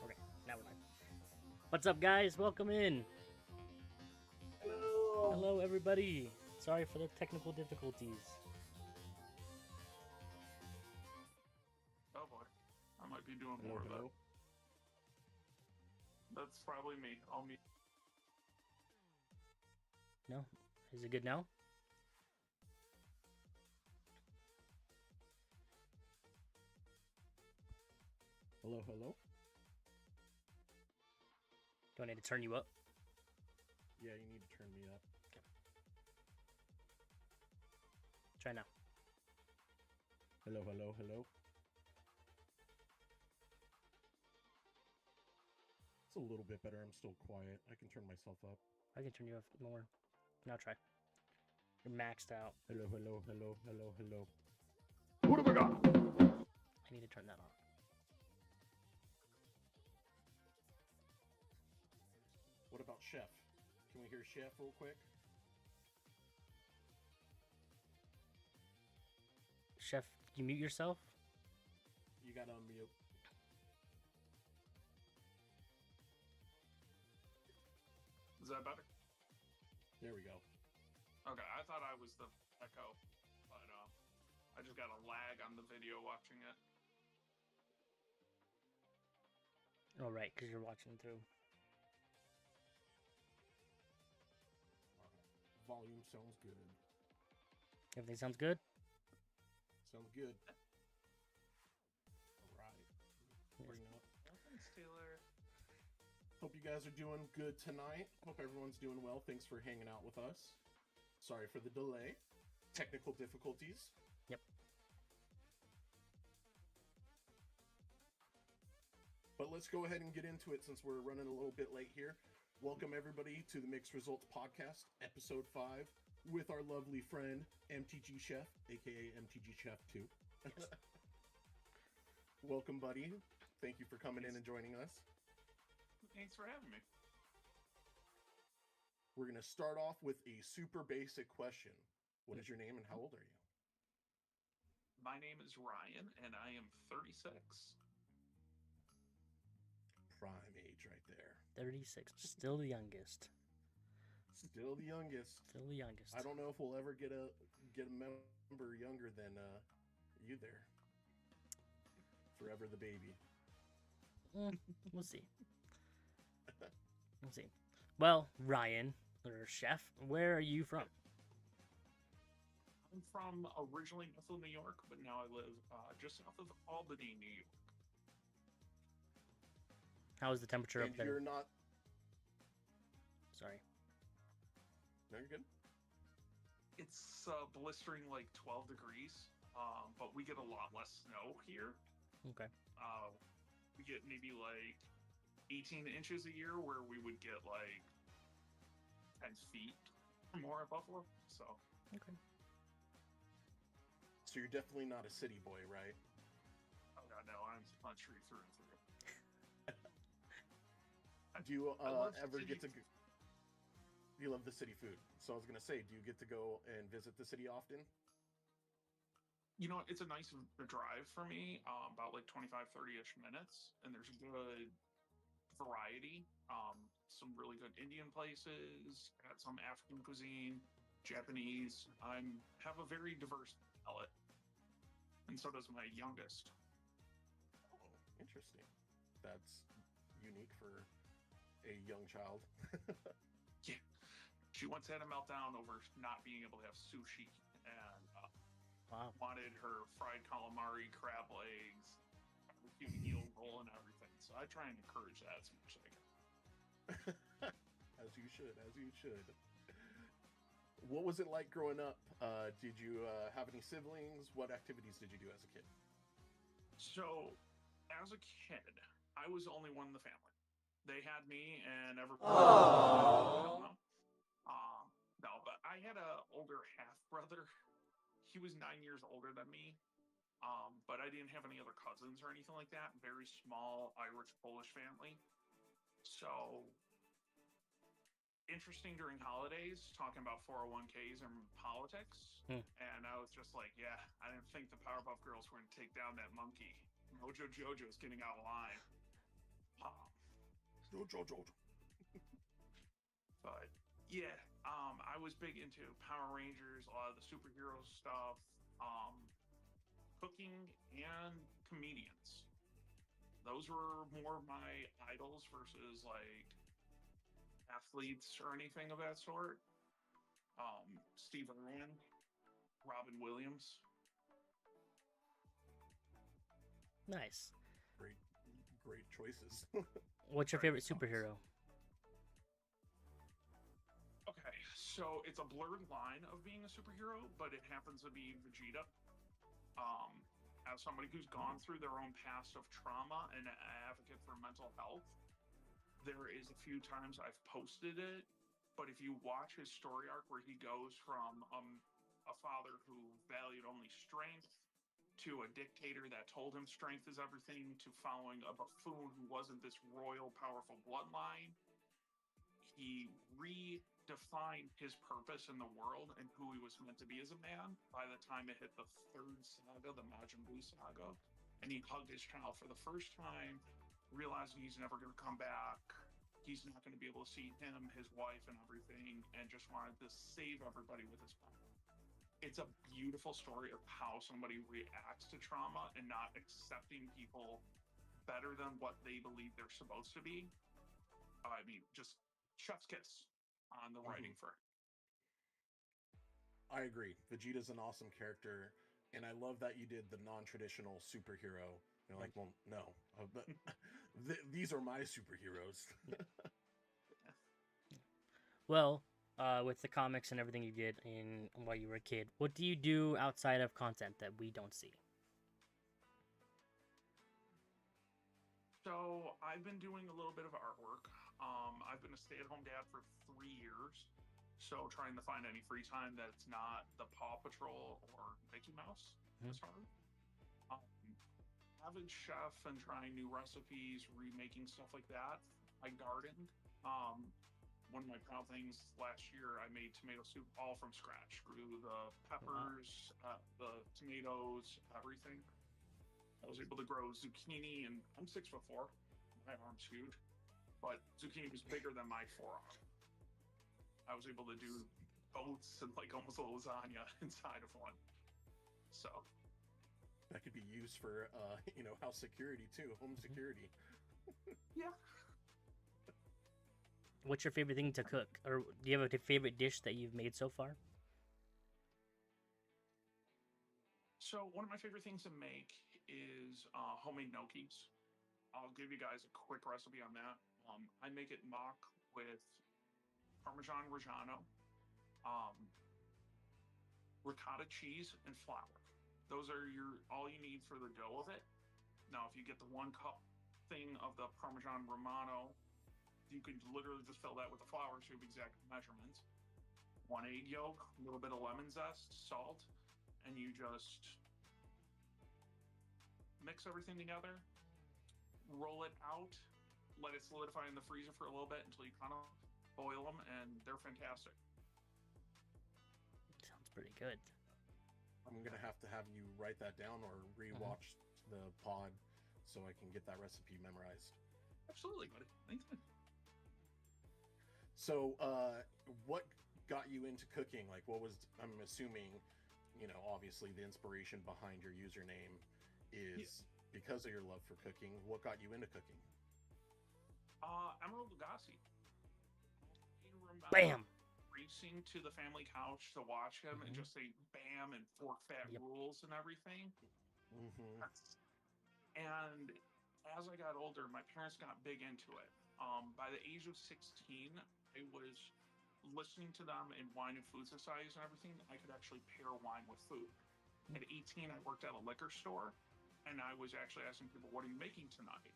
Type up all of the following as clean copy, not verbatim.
Okay, now we're live. What's up, guys? Welcome in. Hello. Hello, everybody. Sorry for the technical difficulties. Oh boy, I might be doing Hello, more of that. hello. That's probably me. I'll meet. No? Is it good now? Hello, hello. Do I need to turn you up? Yeah, you need to turn me up. Try now. Hello, hello, hello. It's a little bit better. I'm still quiet. I can turn myself up. I can turn you up more. Now try. You're maxed out. Hello, hello, hello, hello, hello. What have I got? I need to turn that off. What about Chef? Can we hear Chef real quick? Chef, you mute yourself? You gotta unmute. Is that better? There we go. Okay, I thought I was the echo, but I just got a lag on the video watching it. Oh, right, because you're watching through. Volume sounds good. Everything sounds good? Sounds good. Alright. Bring it up. Thanks, Taylor. Hope you guys are doing good tonight. Hope everyone's doing well. Thanks for hanging out with us. Sorry for the delay. Technical difficulties. Yep. But let's go ahead and get into it since we're running a little bit late here. Welcome everybody to the Mixed Results Podcast, episode 5, with our lovely friend MTGChef, aka MTGChef2. Yes. Welcome, buddy. Thank you for coming in and joining us. Thanks for having me. We're going to start off with a super basic question. What is your name and how old are you? My name is Ryan, and I am 36. Prime age right there. 36. Still the youngest. Still the youngest. Still the youngest. I don't know if we'll ever get a member younger than you there. Forever the baby. We'll see. We'll see. Well, Ryan, or Chef, where are you from? I'm from originally Buffalo, New York, but now I live just south of Albany, New York. How is the temperature And up there? you're not... Sorry. No, you're good. It's blistering like 12 degrees, but we get a lot less snow here. Okay. We get maybe like 18 inches a year, where we would get like 10 feet or more at Buffalo. So, Okay. So you're definitely not a city boy, right? oh god, no, I'm country through and through. Do you I love ever city get to... You love the city food. So I was going to say, do you get to go and visit the city often? You know, it's a nice drive for me, about like 25, 30-ish minutes, and there's good variety. Some really good Indian places, got some African cuisine, Japanese. I have a very diverse palate, and so does my youngest. Oh, interesting. That's unique for a young child. Yeah, she once had a meltdown over not being able to have sushi, and Wow. wanted her fried calamari, crab legs, barbecue eel roll, and everything. So I try and encourage that as much as I can. As you should, as you should. What was it like growing up? Did you have any siblings? What activities did you do as a kid? So, as a kid, I was the only one in the family. They had me and everyone. Aww. No, but I had an older half brother. He was 9 years older than me. But I didn't have any other cousins or anything like that. Very small Irish Polish family. So interesting during holidays, talking about 401ks and politics. And I was just like, yeah, I didn't think the Powerpuff Girls were going to take down that monkey. Mojo Jojo's getting out of line. Jojo. But yeah, I was big into Power Rangers, a lot of the superhero stuff, cooking, and comedians. Those were more of my idols versus like athletes or anything of that sort. Steve Irwin, Robin Williams. Nice. Great choices. What's your favorite superhero? Okay, so it's a blurred line of being a superhero, but it happens to be Vegeta. As somebody who's gone through their own past of trauma and an advocate for mental health, there is a few times I've posted it, but if you watch his story arc where he goes from a father who valued only strength to a dictator that told him strength is everything to following a buffoon who wasn't this royal, powerful bloodline, he redefined his purpose in the world and who he was meant to be as a man by the time it hit the third saga, the Majin Buu saga. And he hugged his child for the first time, realizing he's never going to come back. He's not going to be able to see him, his wife, and everything, and just wanted to save everybody with his power. It's a beautiful story of how somebody reacts to trauma and not accepting people better than what they believe they're supposed to be. I mean, just chef's kiss on the writing for it. I agree. Vegeta's an awesome character, and I love that you did the non-traditional superhero. You're like, well, no, but these are my superheroes. Well, with the comics and everything you did in while you were a kid, what do you do outside of content that we don't see? So I've been doing a little bit of artwork. I've been a stay-at-home dad for 3 years, so trying to find any free time that's not the Paw Patrol or Mickey Mouse is hard. Avid chef and trying new recipes, remaking stuff like that. I gardened. One of my proud things last year, I made tomato soup all from scratch. Grew the peppers, the tomatoes, everything. I was able to grow zucchini, and I'm 6'4". My arm's huge, but zucchini was bigger than my forearm. I was able to do oats and like almost a lasagna inside of one. So that could be used for, house security too, home security. Yeah. What's your favorite thing to cook? Or do you have a favorite dish that you've made so far? So one of my favorite things to make is homemade gnocchis. I'll give you guys a quick recipe on that. I make it mock with Parmesan Reggiano, ricotta cheese, and flour. Those are all you need for the dough of it. Now, if you get the 1 cup thing of the Parmesan Romano, you could literally just fill that with the flour so you have exact measurements. 1 egg yolk, a little bit of lemon zest, salt, and you just mix everything together, roll it out, let it solidify in the freezer for a little bit until you kind of boil them, and they're fantastic. Sounds pretty good. I'm going to have you write that down or rewatch the pod so I can get that recipe memorized. Absolutely, buddy. Anytime. So, what got you into cooking? Like, what was, I'm assuming, obviously the inspiration behind your username is because of your love for cooking. What got you into cooking? Emerald Lagasse. Bam! Racing to the family couch to watch him and just say bam and fork fat rules and everything. And as I got older, my parents got big into it. By the age of 16, I was listening to them in wine and food societies and everything. I could actually pair wine with food. At 18, I worked at a liquor store, and I was actually asking people, what are you making tonight?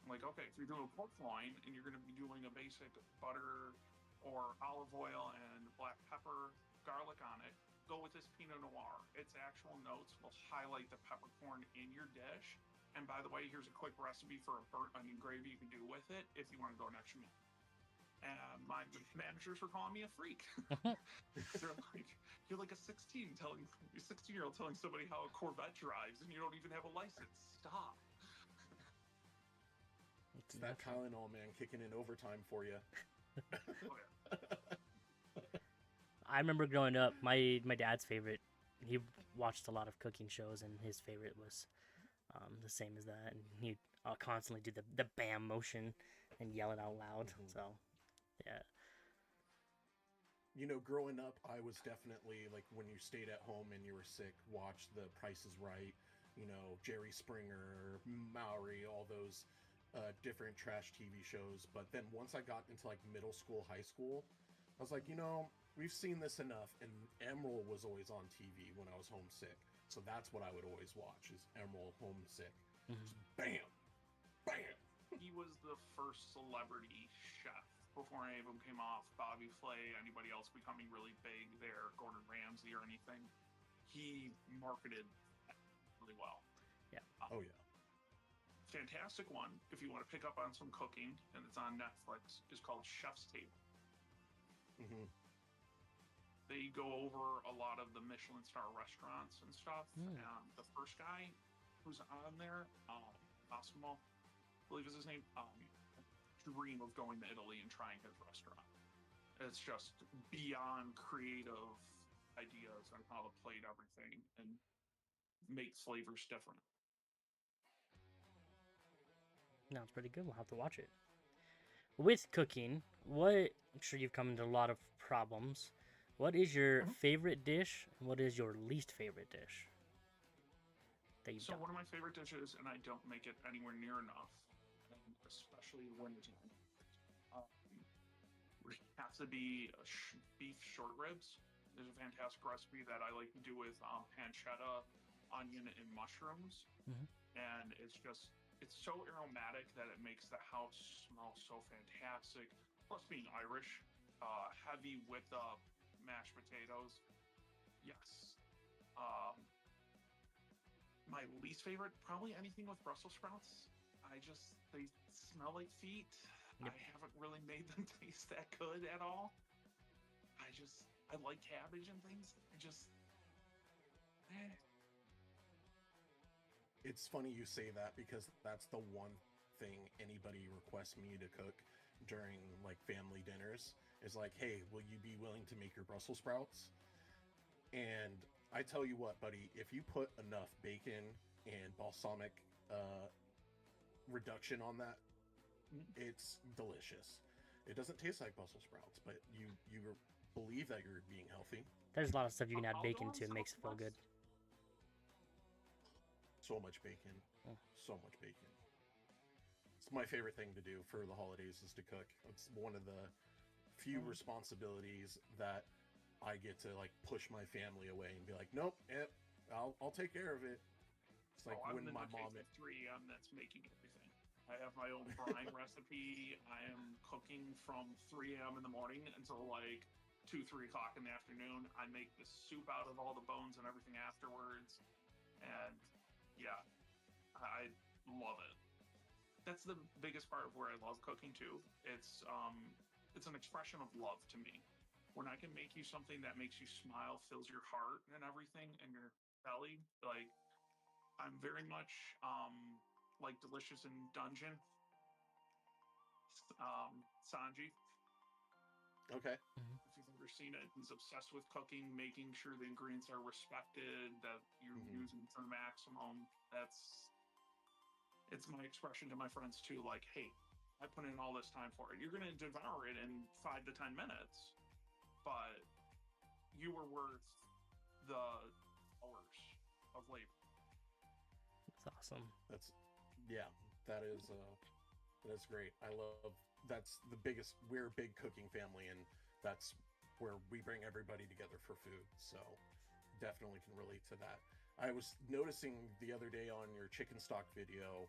I'm like, okay, if you're doing a pork loin and you're going to be doing a basic butter or olive oil and black pepper, garlic on it, go with this Pinot Noir. Its actual notes will highlight the peppercorn in your dish. And by the way, here's a quick recipe for a burnt onion gravy you can do with it if you want to go an extra minute. And my managers were calling me a freak. They're like, "You're like a 16-year-old telling somebody how a Corvette drives, and you don't even have a license. Stop." It's that Tylenol, man, kicking in overtime for you. Oh, yeah. I remember growing up, my dad's favorite. He watched a lot of cooking shows, and his favorite was the same as that. And he constantly do the bam motion and yell it out loud. Mhm. So, yeah. You know, growing up, I was definitely like when you stayed at home and you were sick, watch The Price is Right, you know, Jerry Springer, Maury, all those different trash TV shows. But then once I got into like middle school, high school, I was like, you know, we've seen this enough. And Emerald was always on TV when I was homesick. So that's what I would always watch is Emerald Homesick. Mhm. Just bam, bam. He was the first celebrity chef before any of them came off. Bobby Flay, anybody else becoming really big there, Gordon Ramsay or anything. He marketed really well. Yeah. Oh, yeah. Fantastic one, if you want to pick up on some cooking, and it's on Netflix, is called Chef's Table. Hmm. They go over a lot of the Michelin star restaurants and stuff. Mm. The first guy who's on there, Massimo, I believe is his name, dream of going to Italy and trying his restaurant. It's just beyond creative ideas on how to plate everything and make flavors different. No, it's pretty good. We'll have to watch it. With cooking, I'm sure you've come into a lot of problems. What is your Mhm. favorite dish? And what is your least favorite dish that you've So done? one of my favorite dishes, and I don't make it anywhere near enough, and especially wintertime, um, would have to be beef short ribs. There's a fantastic recipe that I like to do with pancetta, onion, and mushrooms, Mhm. and it's so aromatic that it makes the house smell so fantastic. Plus, being Irish, heavy with mashed potatoes. Yes. Um, my least favorite, probably anything with Brussels sprouts. They smell like feet. Yep. I haven't really made them taste that good at all. I like cabbage and things. Eh. It's funny you say that because that's the one thing anybody requests me to cook during like family dinners is like, hey, will you be willing to make your Brussels sprouts? And I tell you what, buddy, if you put enough bacon and balsamic uh, reduction on that, Mm. it's delicious. It doesn't taste like Brussels sprouts, but you believe that you're being healthy. There's a lot of stuff you can add I'll go bacon on to. It makes it feel good. Southwest. So much bacon, Mm. so much bacon. It's my favorite thing to do for the holidays is to cook. It's one of the few responsibilities that I get to like push my family away and be like, nope, yep, I'll take care of it. It's like I'm when in my the case mom. of 3M that's making everything. I have my own brine recipe. I am cooking from 3 a.m. in the morning until like 2, 3 o'clock in the afternoon. I make the soup out of all the bones and everything afterwards. And yeah, I love it. That's the biggest part of where I love cooking too. It's an expression of love to me. When I can make you something that makes you smile, fills your heart and everything and your belly, like I'm very much like Delicious in Dungeon, Sanji. Okay. Mhm. If you've ever seen it, he's obsessed with cooking, making sure the ingredients are respected, that you're Hmm. using to the maximum. It's my expression to my friends too. Like, hey, I put in all this time for it. You're gonna devour it in 5 to 10 minutes, but you were worth the hours of labor. It's awesome. That's yeah. That is great. I love that's the biggest. We're a big cooking family, and that's where we bring everybody together for food. So definitely can relate to that. I was noticing the other day on your chicken stock video,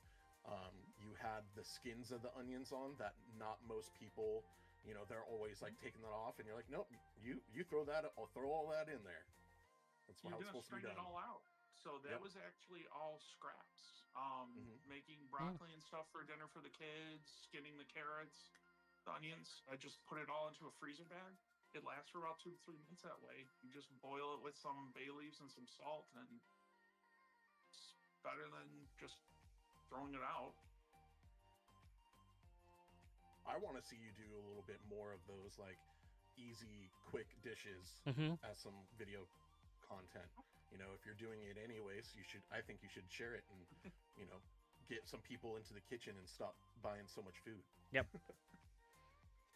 you had the skins of the onions on that not most people, you know, they're always like taking that off, and you're like, nope, you throw that, I'll throw all that in there. That's You're how it's gonna supposed to be strain it done. all out. So that Yep. was actually all scraps. Hmm. Making Mm. broccoli and stuff for dinner for the kids, skinning the carrots. the onions. I just put it all into a freezer bag. It lasts for about 2 to 3 months that way. You just boil it with some bay leaves and some salt, and it's better than just throwing it out. I want to see you do a little bit more of those like easy, quick dishes Mm-hmm. as some video content. You know, if you're doing it anyways, you should. I think you should share it and get some people into the kitchen and stop buying so much food. Yep.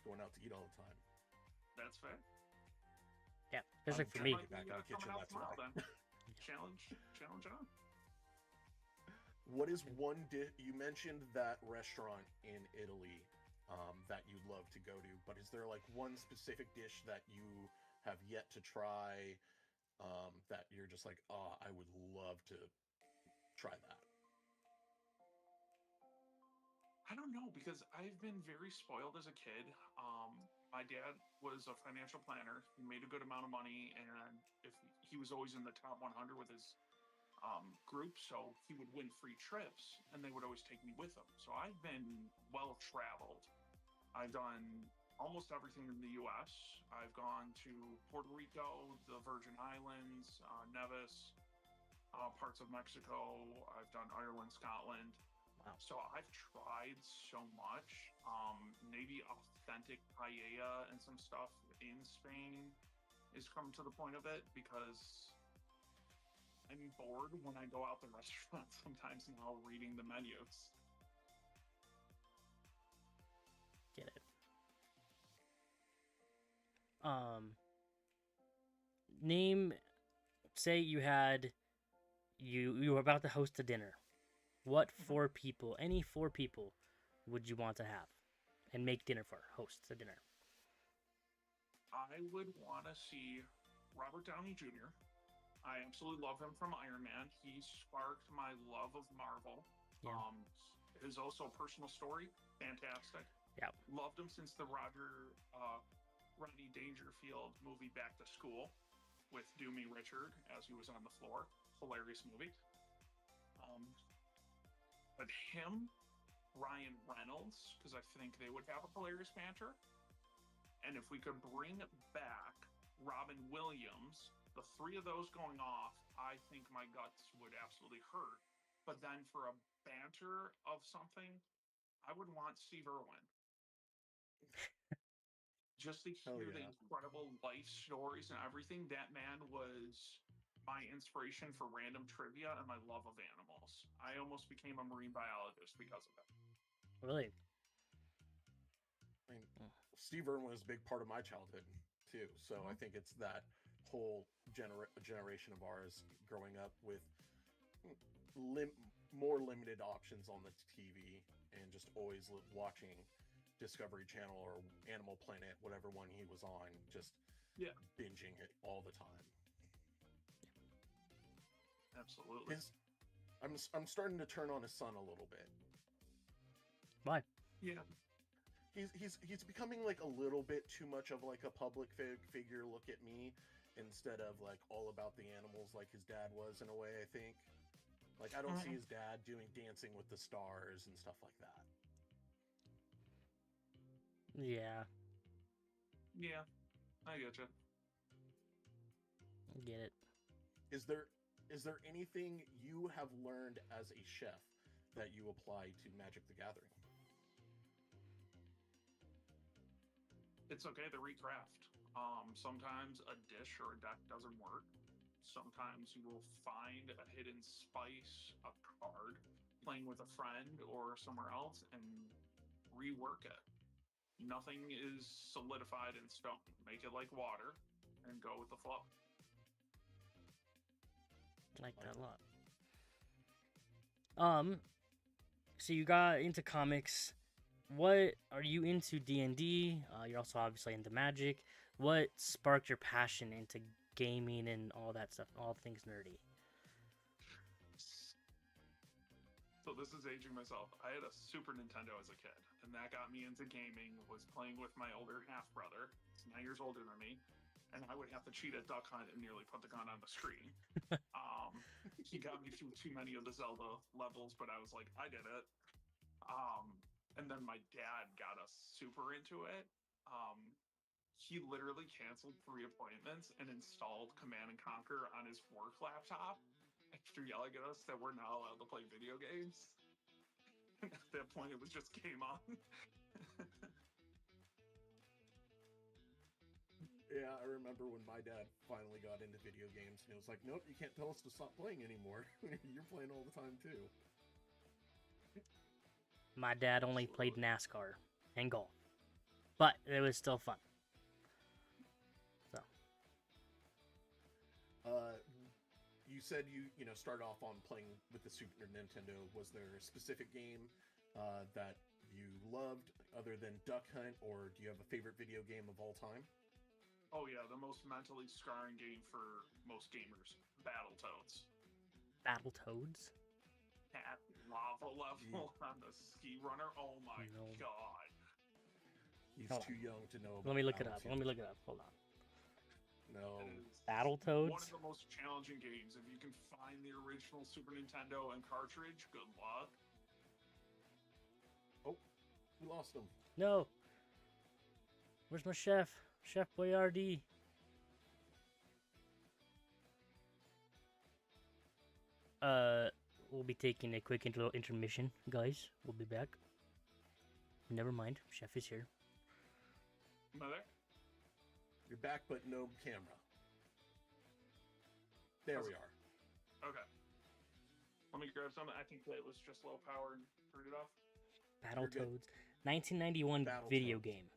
Going out to eat all the time. That's fair. Yeah, especially for me. Might be, Back in the kitchen, coming out that's tomorrow why. then. Challenge on. What is one dish you mentioned that restaurant in Italy that you'd love to go to? But is there like one specific dish that you have yet to try that you're just like, oh, I would love to try that? I don't know because I've been very spoiled as a kid. My dad was a financial planner. He made a good amount of money, and if he was always in the top 100 with his group, so he would win free trips, and they would always take me with him. So I've been well traveled. I've done almost everything in the U.S. I've gone to Puerto Rico, the Virgin Islands, Nevis, parts of Mexico. I've done Ireland, Scotland. Wow. So I've tried so much. Maybe authentic paella and some stuff in Spain is come to the point of it because I'm bored when I go out the restaurant sometimes now reading the menus. Get it. Name. Say you had you were about to host a dinner. What four people, any four people, would you want to have and make dinner for? Host the dinner. I would want to see Robert Downey Jr. I absolutely love him from Iron Man. He sparked my love of Marvel. Yeah. His also personal story, fantastic. Yeah. Loved him since the Rodney Dangerfield movie Back to School with Doomy Richard as he was on the floor. Hilarious movie. But him, Ryan Reynolds, because I think they would have a hilarious banter. And if we could bring back Robin Williams, the three of those going off, I think my guts would absolutely hurt. But then for a banter of something, I would want Steve Irwin. Just to hear the incredible life stories and everything. That man was my inspiration for random trivia and my love of animals. I almost became a marine biologist because of it. Really? I mean, Steve Irwin was a big part of my childhood too. So I think it's that whole generation of ours growing up with more limited options on the TV and just always watching Discovery Channel or Animal Planet, whatever one he was on, just binging it all the time. Absolutely. I'm starting to turn on his son a little bit. Why? Yeah. He's becoming like a little bit too much of like a public figure. Look at me, instead of like all about the animals like his dad was in a way. I think. Like I don't see his dad doing Dancing with the Stars and stuff like that. Yeah. Yeah, I get you. Get it. Is there anything you have learned as a chef that you apply to Magic the Gathering? It's okay to recraft. Sometimes a dish or a deck doesn't work. Sometimes you will find a hidden spice, a card, playing with a friend or somewhere else, and rework it. Nothing is solidified in stone. Make it like water and go with the flow. I like that a lot. So you got into comics. What are you into? D&D? You're also obviously into Magic. What sparked your passion into gaming and all that stuff, all things nerdy? So this is aging myself. I had a Super Nintendo as a kid, and that got me into gaming. Was playing with my older half brother. He's 9 years older than me, and I would have to cheat at Duck Hunt and nearly put the gun on the screen. He got me through too many of the Zelda levels, but I was like, I did it. and then my dad got us super into it. He literally canceled 3 appointments and installed Command and Conquer on his work laptop after yelling at us that we're not allowed to play video games. And at that point, it was just game on. Yeah, I remember when my dad finally got into video games, and it was like, nope, you can't tell us to stop playing anymore. You're playing all the time, too. My dad only played NASCAR and golf, but it was still fun. So, you said you started off on playing with the Super Nintendo. Was there a specific game that you loved other than Duck Hunt, or do you have a favorite video game of all time? Oh yeah, the most mentally scarring game for most gamers, Battletoads. Battletoads? At lava level on the ski runner. Oh my god. He's Hold too young to know. Let me look it up. Hold on. No. Battletoads? One of the most challenging games. If you can find the original Super Nintendo and cartridge, good luck. Oh, we lost him. No. Where's my chef? Chef Boyardee. We'll be taking a quick intermission, guys. We'll be back. Never mind. Chef is here. Am I there? You're back, but no camera. There we are. Okay. Let me grab some. I think that was just low power and turn it off. Battletoads. 1991 video game.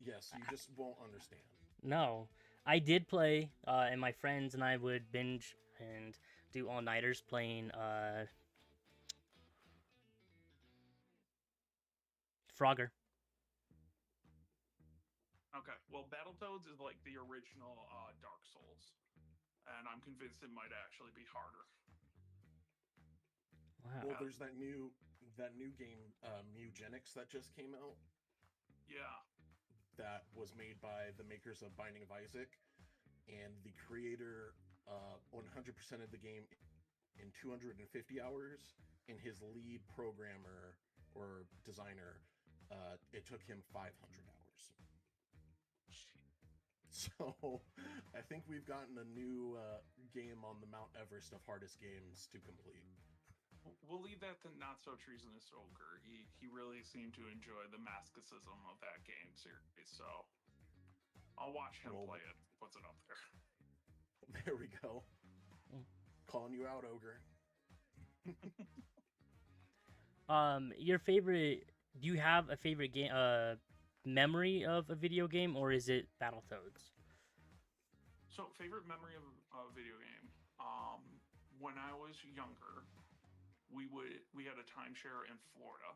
Yes, you just won't understand. No. I did play, and my friends and I would binge and do all-nighters playing, Frogger. Okay. Well, Battletoads is like the original Dark Souls. And I'm convinced it might actually be harder. Wow. Well, there's that new game, Mugenics, that just came out. Yeah. That was made by the makers of Binding of Isaac, and the creator 100% of the game in 250 hours, and his lead programmer or designer, it took him 500 hours. So I think we've gotten a new game on the Mount Everest of hardest games to complete. We'll leave that to Not So Treasonous Ogre. He really seemed to enjoy the masochism of that game series, so I'll watch him play it. Puts it up there. There we go. Calling you out, Ogre. Your favorite? Do you have a favorite game? Memory of a video game, or is it Battletoads? So, favorite memory of a video game. When I was younger, we had a timeshare in Florida.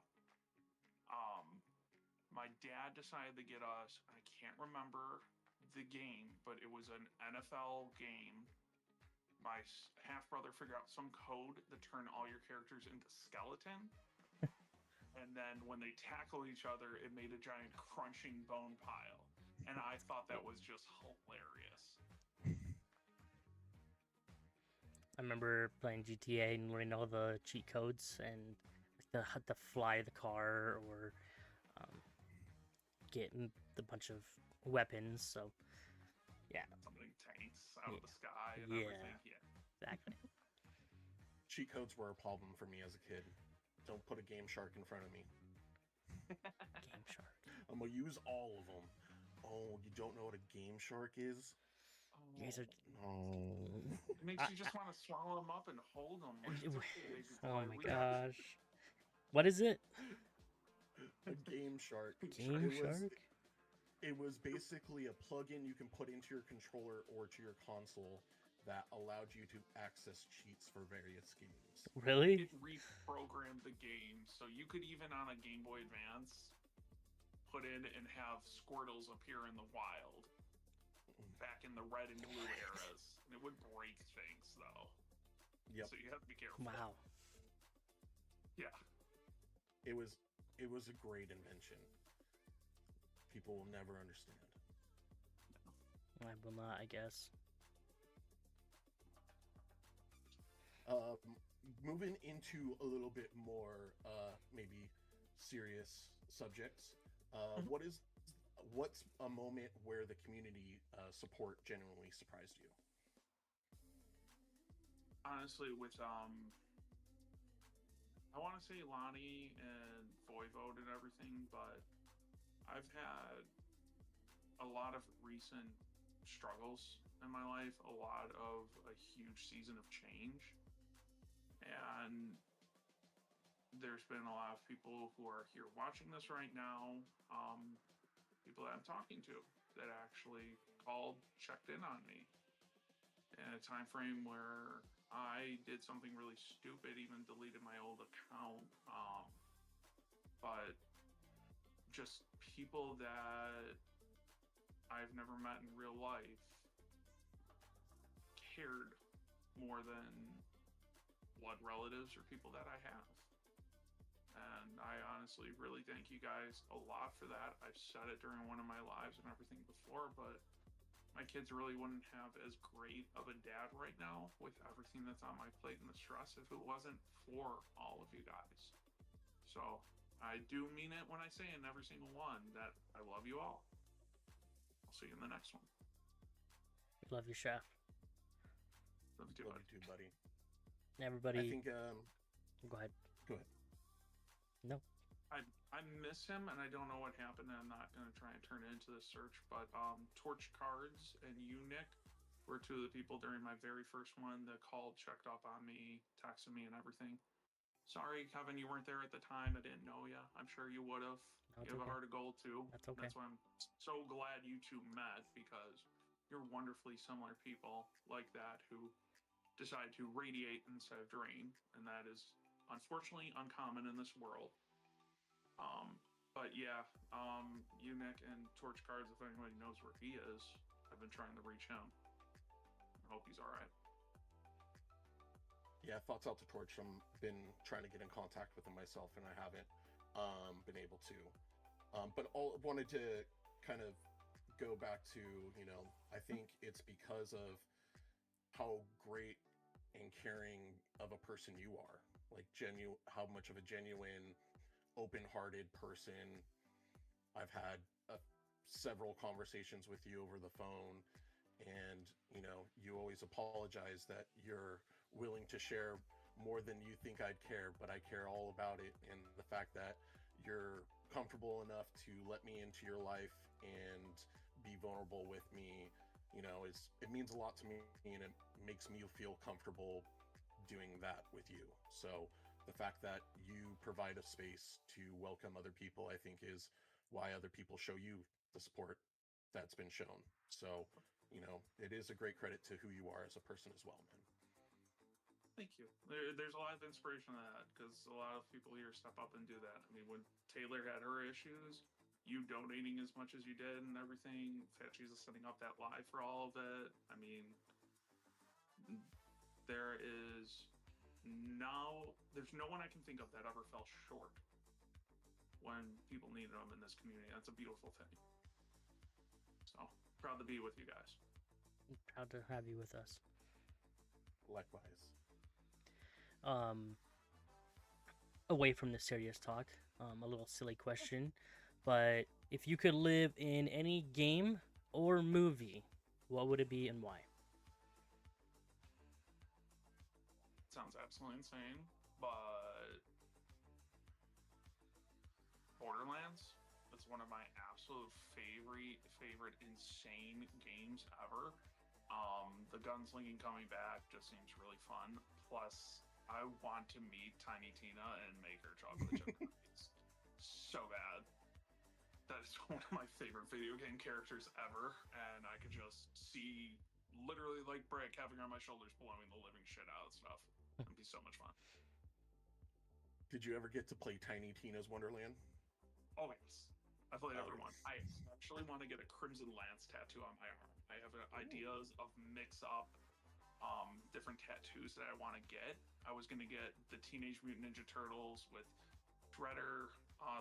My dad decided to get us, I can't remember the game, but it was an NFL game. My half brother figured out some code to turn all your characters into skeleton. And then when they tackle each other, it made a giant crunching bone pile. And I thought that was just hilarious. I remember playing GTA and learning all the cheat codes and how to fly the car or get a bunch of weapons. So, yeah. Something tanks out of the sky and everything. Yeah, exactly. Cheat codes were a problem for me as a kid. Don't put a Game Shark in front of me. Game Shark. I'm gonna use all of them. Oh, you don't know what a Game Shark is? You guys are... Oh. It makes you just want to swallow them up and hold them. Like, oh my gosh. What is it? A Game Shark. Game Shark? It was basically a plug-in you can put into your controller or to your console that allowed you to access cheats for various games. Really? It reprogrammed the game, so you could even on a Game Boy Advance put in and have Squirtles appear in the wild back in the red and blue eras. And it would break things, though. Yep. So you have to be careful. Wow. Yeah. It was a great invention. People will never understand. I will not, I guess. Moving into a little bit more, maybe serious subjects. What's a moment where the community support genuinely surprised you? Honestly, with I want to say Lonnie and Voivode and everything, but I've had a lot of recent struggles in my life, a lot of a huge season of change, and there's been a lot of people who are here watching this right now, people that I'm talking to that actually called, checked in on me in a time frame where I did something really stupid, even deleted my old account. But just people that I've never met in real life cared more than blood relatives or people that I have. And I honestly really thank you guys a lot for that. I've said it during one of my lives and everything before, but my kids really wouldn't have as great of a dad right now with everything that's on my plate and the stress if it wasn't for all of you guys. So I do mean it when I say in every single one that I love you all. I'll see you in the next one. Love you, Chef. Love you too, Love bud. you too, buddy. Everybody, I think. go ahead. Go ahead. No. I miss him, and I don't know what happened. I'm not going to try and turn it into the search, but Torch Cards and you, Nick, were two of the people during my very first one that called, checked up on me, texted me, and everything. Sorry, Kevin, you weren't there at the time. I didn't know you. I'm sure you would have. No, You have a heart of gold, too. That's okay. That's why I'm so glad you two met, because you're wonderfully similar people like that who decide to radiate instead of drain, and that is unfortunately uncommon in this world. But yeah, you, Nick, and Torch Cards, if anybody knows where he is, I've been trying to reach him. I hope he's all right. Yeah, thoughts out to Torch. I've been trying to get in contact with him myself, and I haven't been able to. But wanted to kind of go back to, I think it's because of how great and caring of a person you are. Like how much of a genuine, open-hearted person. I've had several conversations with you over the phone, and you always apologize that you're willing to share more than you think I'd care, but I care all about it. And the fact that you're comfortable enough to let me into your life and be vulnerable with me, it means a lot to me, and it makes me feel comfortable doing that with you. So the fact that you provide a space to welcome other people, I think, is why other people show you the support that's been shown. So, it is a great credit to who you are as a person as well, man. Thank you. There's a lot of inspiration in that, because a lot of people here step up and do that. I mean, when Taylor had her issues, you donating as much as you did and everything, Fat Jesus setting up that live for all of it. I mean, there's no one I can think of that ever fell short when people needed them in this community. That's a beautiful thing. So proud to be with you guys. I'm proud to have you with us. Likewise. Away from the serious talk, a little silly question, but if you could live in any game or movie, what would it be and why? Sounds absolutely insane, but Borderlands is one of my absolute favorite insane games ever. The gunslinging coming back just seems really fun. Plus, I want to meet Tiny Tina and make her chocolate chip cookies so bad. That is one of my favorite video game characters ever, and I could just see literally like Brick having her on my shoulders blowing the living shit out of stuff. It'd be so much fun. Did you ever get to play Tiny Tina's Wonderland? Oh yes, I played every one. Yes. I actually want to get a Crimson Lance tattoo on my arm. I have ideas of mix up different tattoos that I want to get. I was gonna get the Teenage Mutant Ninja Turtles with Shredder,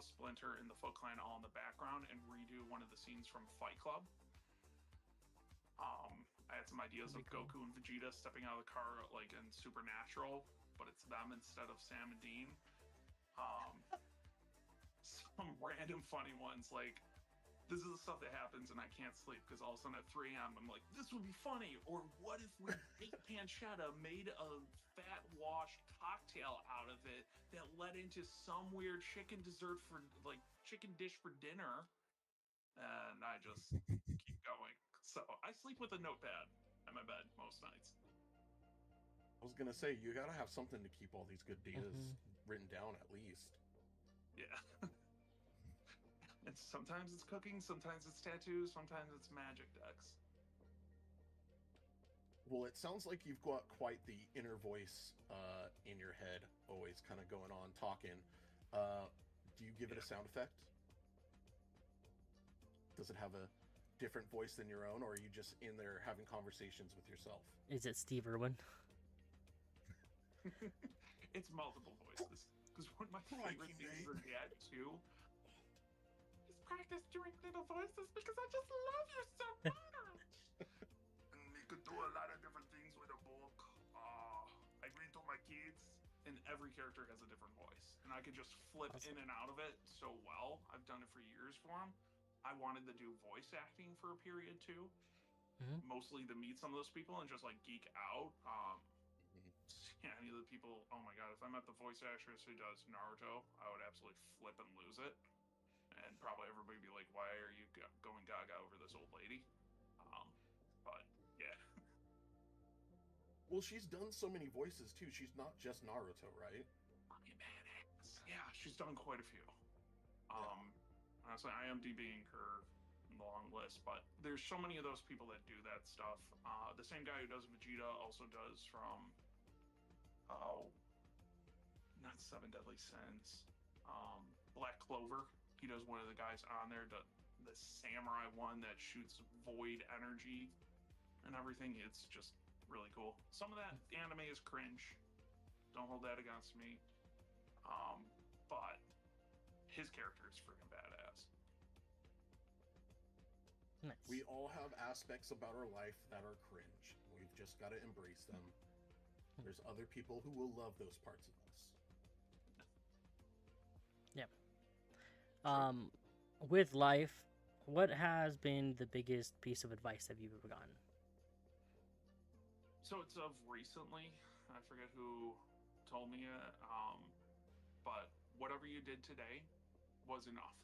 Splinter, and the Foot Clan all in the background, and redo one of the scenes from Fight Club. I had some ideas of Cool. Goku and Vegeta stepping out of the car like in Supernatural, but it's them instead of Sam and Dean. some random funny ones. Like, this is the stuff that happens and I can't sleep because all of a sudden at 3 a.m. I'm like, this would be funny. Or what if we ate pancetta, made a fat washed cocktail out of it that led into some weird chicken dessert for like chicken dish for dinner? And I just keep going. So I sleep with a notepad at my bed most nights. I was gonna say you gotta have something to keep all these good ideas Mhm. written down at least. Yeah. And sometimes it's cooking, sometimes it's tattoos, sometimes it's magic decks. Well, it sounds like you've got quite the inner voice in your head, always kind of going on talking. Do you give it a Yeah. sound effect? Does it have a different voice than your own, or are you just in there having conversations with yourself? Is it Steve Irwin? It's multiple voices. Because one of my favorite Crikey, things mate. as a dad too is practice doing little voices because I just love you so much. And you could do a lot of different things with a book. I read to my kids, and every character has a different voice, and I could just flip Awesome. in and out of it so well. I've done it for years for them. I wanted to do voice acting for a period too, Mhm. mostly to meet some of those people and just like geek out. Mhm. Yeah, any of the people, oh my god, if I met the voice actress who does Naruto, I would absolutely flip and lose it. And probably everybody would be like, why are you going gaga over this old lady? Um, but yeah. Well, she's done so many voices too. She's not just Naruto, right? Fucking badass. Yeah, she's done quite a few. Yeah. Honestly, IMDbing her long list, but there's so many of those people that do that stuff. The same guy who does Vegeta also does from, oh, not Seven Deadly Sins. Black Clover. He does one of the guys on there, the samurai one that shoots void energy and everything. It's just really cool. Some of that anime is cringe. Don't hold that against me. But his character is freaking badass. Nice. We all have aspects about our life that are cringe. We've just got to embrace them. There's other people who will love those parts of us. Yeah. With life, what has been the biggest piece of advice have you ever gotten? So it's of recently. I forget who told me it. But whatever you did today was enough.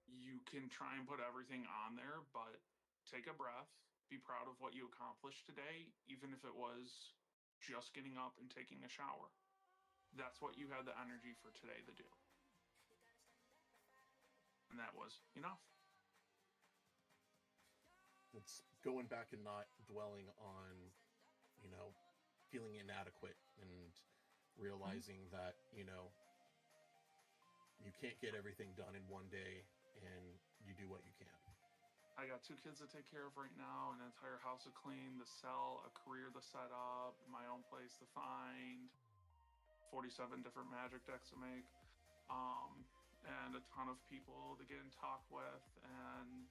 You can try and put everything on there, but take a breath. Be proud of what you accomplished today, even if it was just getting up and taking a shower. That's what you had the energy for today to do. And that was enough. It's going back and not dwelling on, feeling inadequate and realizing that, you can't get everything done in one day and you do what you can. I got 2 kids to take care of right now, an entire house to clean, to sell, a career to set up, my own place to find, 47 different magic decks to make, and a ton of people to get in talk with, and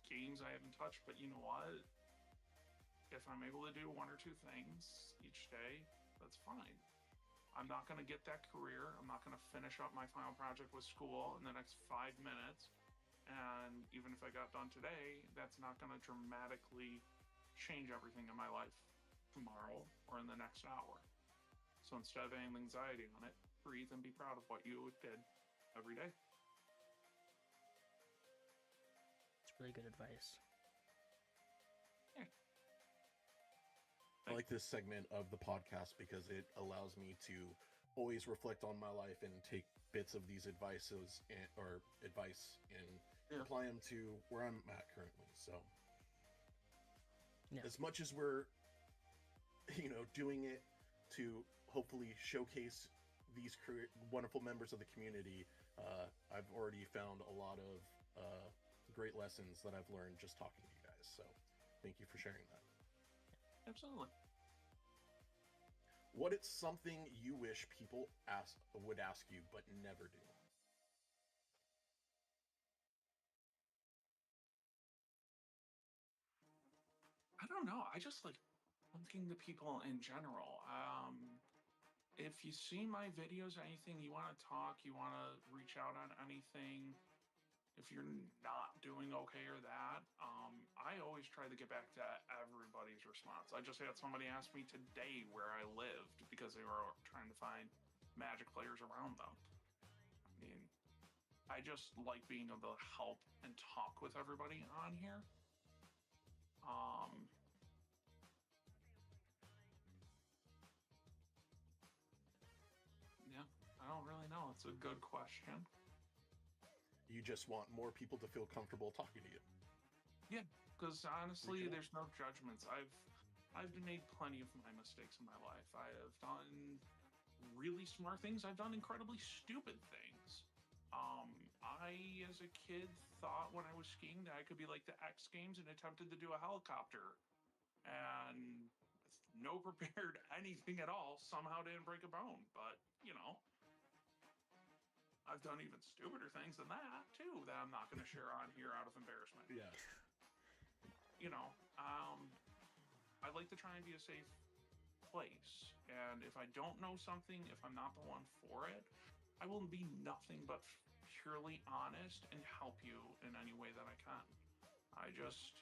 games I haven't touched. But you know what? If I'm able to do 1 or 2 things each day, that's fine. I'm not going to get that career. I'm not going to finish up my final project with school in the next 5 minutes. And even if I got done today, that's not going to dramatically change everything in my life tomorrow or in the next hour. So instead of having anxiety on it, breathe and be proud of what you did every day. It's really good advice. I like this segment of the podcast because it allows me to always reflect on my life and take bits of these advice and apply them to where I'm at currently. So Yeah. as much as we're, doing it to hopefully showcase these wonderful members of the community, I've already found a lot of great lessons that I've learned just talking to you guys. So thank you for sharing that. Absolutely. What is something you wish people would ask you but never do? I don't know. I just like looking to people in general. if you see my videos, anything you want to talk, you want to reach out on anything, if you're not doing okay or that, I always try to get back to everybody's response. I just had somebody ask me today where I lived because they were trying to find Magic players around them. I mean, I just like being able to help and talk with everybody on here. Um, yeah, I don't really know. It's a good question. You just want more people to feel comfortable talking to you. Yeah, because honestly, Reaching out. there's no judgments. I've made plenty of my mistakes in my life. I have done really smart things. I've done incredibly stupid things. I, as a kid, thought when I was skiing that I could be like the X Games and attempted to do a helicopter. And with no prepared anything at all, somehow didn't break a bone. But, I've done even stupider things than that, too, that I'm not going to share on here out of embarrassment. Yeah. You know, um, I like to try and be a safe place. And if I don't know something, if I'm not the one for it, I will be nothing but purely honest and help you in any way that I can. I just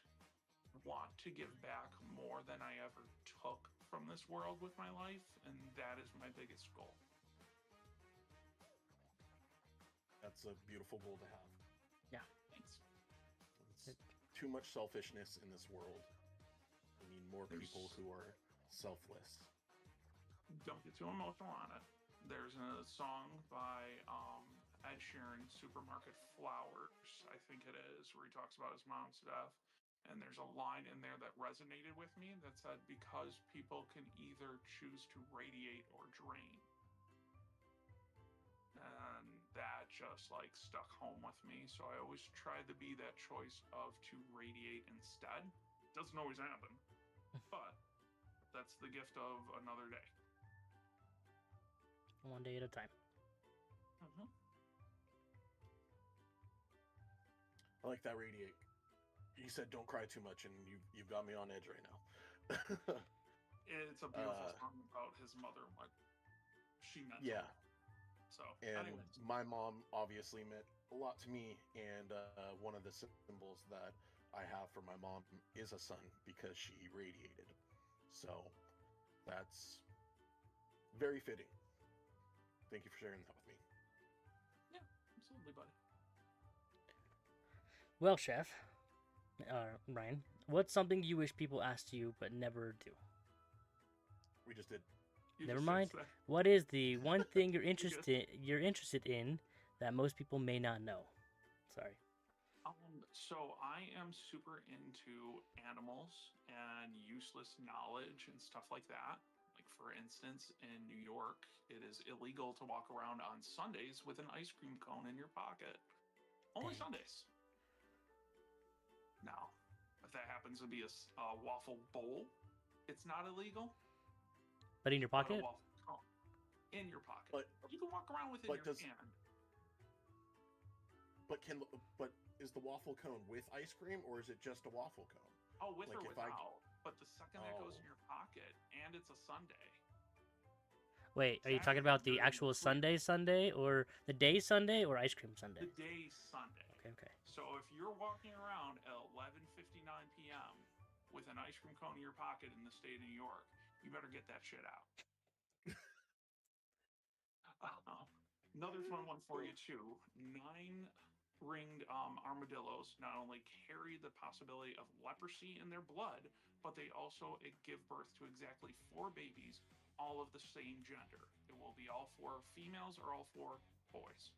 want to give back more than I ever took from this world with my life, and that is my biggest goal. That's a beautiful goal to have. Yeah. Thanks. It's too much selfishness in this world. We need more people who are selfless. Don't get too emotional on it. There's a song by Ed Sheeran, Supermarket Flowers, I think it is, where he talks about his mom's death. And there's a line in there that resonated with me that said, because people can either choose to radiate or drain. And that just like stuck home with me. So I always tried to be that choice of to radiate instead. Doesn't always happen, but that's the gift of another day. One day at a time. Mm-hmm. I like that radiate. You said don't cry too much, and you've got me on edge right now. It's a beautiful song about his mother and what she meant. Yeah. So, And anyways. my mom obviously meant a lot to me, and one of the symbols that I have for my mom is a sun because she radiated. So that's very fitting. Thank you for sharing that with me. Yeah, absolutely, buddy. Well, Chef, Ryan, what's something you wish people asked you but never do? We just did. Never mind. What is the one thing you're interested in that most people may not know? Sorry. So I am super into animals and useless knowledge and stuff like that. Like, for instance, in New York, it is illegal to walk around on Sundays with an ice cream cone in your pocket. Only Dang. Sundays. Now, if that happens to be a waffle bowl, it's not illegal. But in your But a pocket? waffle cone in your pocket. You can walk around with it in your hand. But is the waffle cone with ice cream, or is it just a waffle cone? Oh, with or without. But the second that goes in your pocket, and it's a Sunday. Wait, are you talking about the actual Sunday, or the day Sunday, or ice cream Sunday? The day Sunday. Okay. So if you're walking around at 11:59 p.m. with an ice cream cone in your pocket in the state of New York, you better get that shit out. Another fun one for you too. 9-ringed armadillos not only carry the possibility of leprosy in their blood, but they also give birth to exactly 4 babies, all of the same gender. It will be all 4 females or all 4 boys.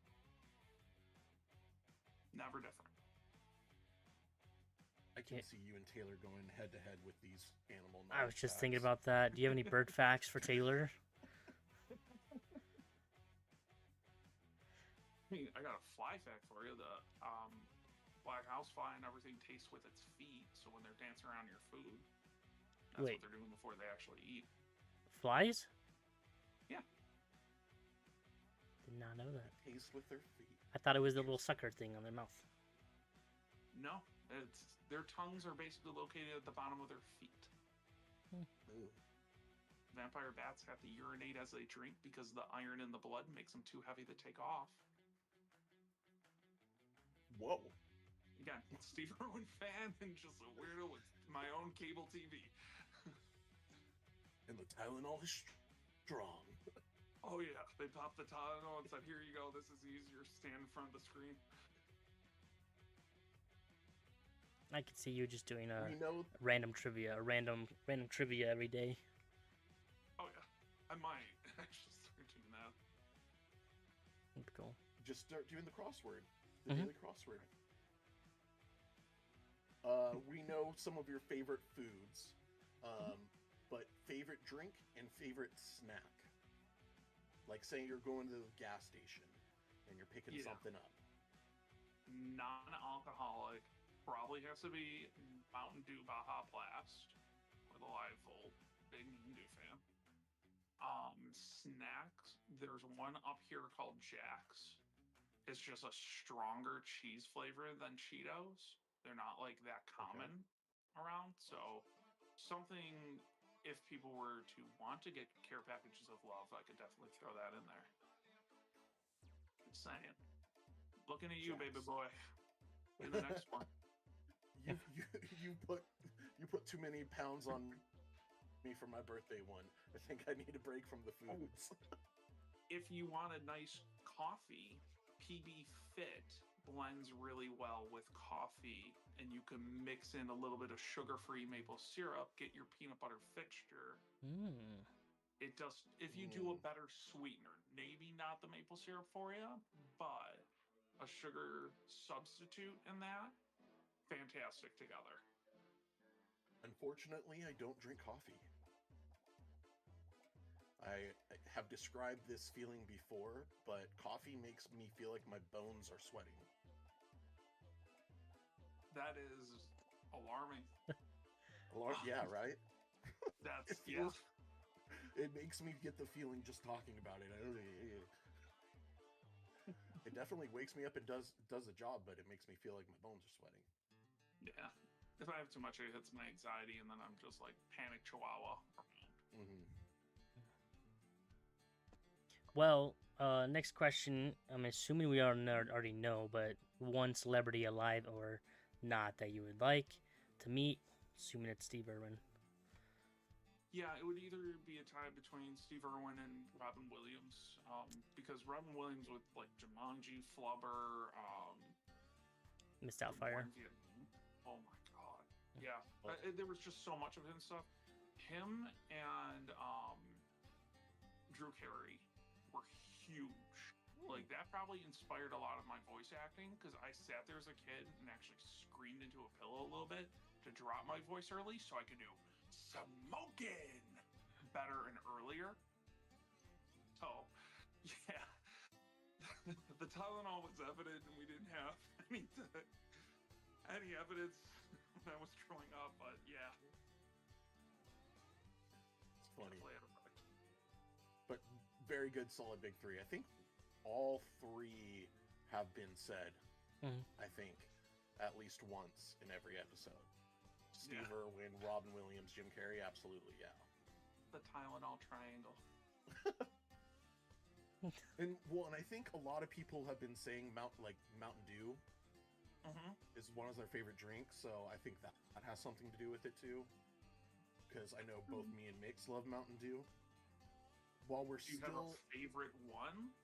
Never different. I can see you and Taylor going head to head with these animal. I was just thinking about that. Do you have any bird facts for Taylor? I got a fly fact for you. The black housefly and everything tastes with its feet, so when they're dancing around your food, that's what they're doing before they actually eat. Flies? Yeah. Did not know that. They taste with their feet. I thought it was the little sucker thing on their mouth. No, their tongues are basically located at the bottom of their feet. Ooh. vampire bats have to urinate as they drink because the iron in the blood makes them too heavy to take off. Whoa. Again, Steve Irwin fan and just a weirdo with my own cable TV. And the Tylenol is strong. Oh yeah, they popped the Tylenol and said, "Here you go. This is easier. Stand in front of the screen." I could see you just doing a We know random trivia every day. Oh yeah, I might actually start doing that. That'd be cool. just start doing the crossword, the Mhm. daily crossword. We know some of your favorite foods, but favorite drink and favorite snack. Like, say you're going to the gas station and you're picking something up. Non-alcoholic probably has to be Mountain Dew Baja Blast with a live volt. Big Mountain Dew fan. Snacks. There's one up here called Jack's. It's just a stronger cheese flavor than Cheetos. They're not like that common around. So something, if people were to want to get care packages of love, I could definitely throw that in there. Just saying. Looking at you, baby boy. In the next one. You put too many pounds on me for my birthday one. I think I need a break from the foods. If you want a nice coffee, PB Fit blends really well with coffee, and you can mix in a little bit of sugar-free maple syrup, get your peanut butter fixture. It does, if you do a better sweetener, maybe not the maple syrup for you, but a sugar substitute in that, fantastic together. Unfortunately, I don't drink coffee. I have described this feeling before, but coffee makes me feel like my bones are sweating. That is alarming. Yeah, right? That's, It makes me get the feeling just talking about it. It definitely wakes me up and does the job, but it makes me feel like my bones are sweating. Yeah. If I have too much, it hits my anxiety, and then I'm just like panic chihuahua. Well, next question. I'm assuming we already know, but one celebrity alive or not that you would like to meet, assuming it's Steve Irwin. Yeah, it would either be a tie between Steve Irwin and Robin Williams, because Robin Williams with like Jumanji, Flubber, Missed Outfire. Oh my god, yeah, there was just so much of his stuff. Him and Drew Carey were huge. Like, that probably inspired a lot of my voice acting, because I sat there as a kid and actually screamed into a pillow a little bit to drop my voice early so I could do smoking better and earlier. So, yeah. The Tylenol was evident, and we didn't have any evidence when I was growing up, but yeah. It's funny. But very good, solid big three. I think all three have been said, I think, at least once in every episode. Steve Irwin, Robin Williams, Jim Carrey, absolutely, yeah. The Tylenol triangle. And I think a lot of people have been saying Mountain Dew is one of their favorite drinks, so I think that has something to do with it too. Because I know both me and Mix love Mountain Dew. While we're Do you have a favorite one?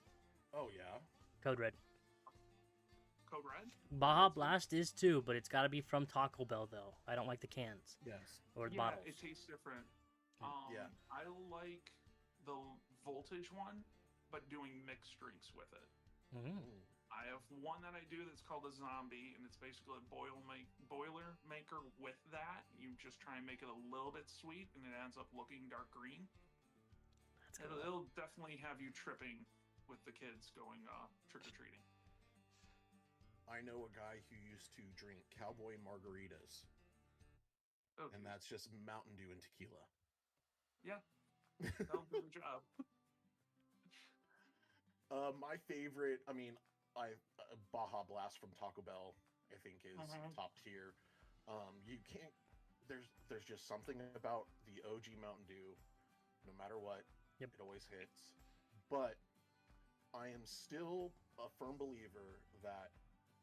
Oh yeah. Code Red. Code Red? Baja Blast is too, but it's got to be from Taco Bell though. I don't like the cans. Yes. Or the bottles. It tastes different. Yeah. I like the Voltage one, but doing mixed drinks with it. I have one that I do that's called a Zombie, and it's basically a boiler maker with that. You just try and make it a little bit sweet, and it ends up looking dark green. That's cool. It'll definitely have you tripping with the kids going trick-or-treating. I know a guy who used to drink cowboy margaritas. Okay. And that's just Mountain Dew and tequila. Yeah. That'll do the job. My favorite, Baja Blast from Taco Bell, I think is top tier. You can't. There's just something about the OG Mountain Dew no matter what. Yep. It always hits. But I am still a firm believer that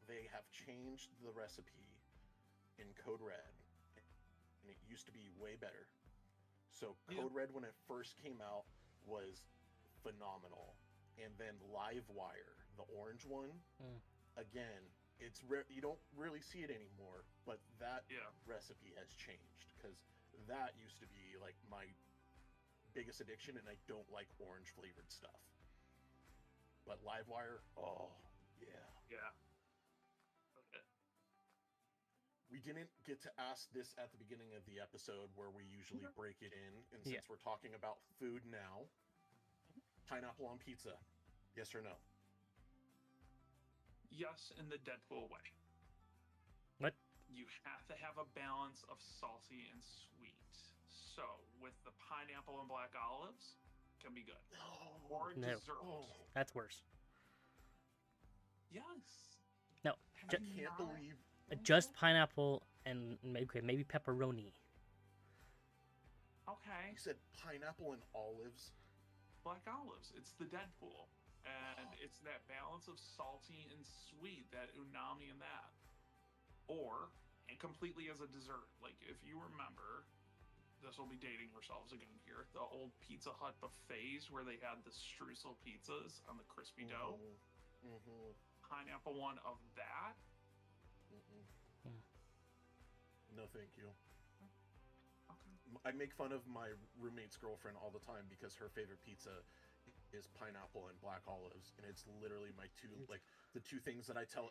they have changed the recipe in Code Red, and it used to be way better. So Code Red, when it first came out, was phenomenal, and then Livewire, the orange one, again, it's you don't really see it anymore, but that recipe has changed, because that used to be like my biggest addiction, and I don't like orange flavored stuff. But Livewire, oh yeah. Okay. We didn't get to ask this at the beginning of the episode, where we usually break it in, and since we're talking about food now, pineapple on pizza, yes or no? Yes, in the Deadpool way. What? You have to have a balance of salty and sweet. So, with the pineapple and black olives, can be good. Or No. dessert. That's worse. Yes. No. I can't believe... Just pineapple and maybe pepperoni. Okay. You said pineapple and olives? Black olives. It's the Deadpool. And it's that balance of salty and sweet, that umami in that. Or, and completely as a dessert. Like, if you remember, this will be dating ourselves again here, the old Pizza Hut buffets where they had the streusel pizzas on the crispy dough. Pineapple one of that. No, thank you. Okay. I make fun of my roommate's girlfriend all the time because her favorite pizza is pineapple and black olives, and it's literally my two, like, the two things that I tell,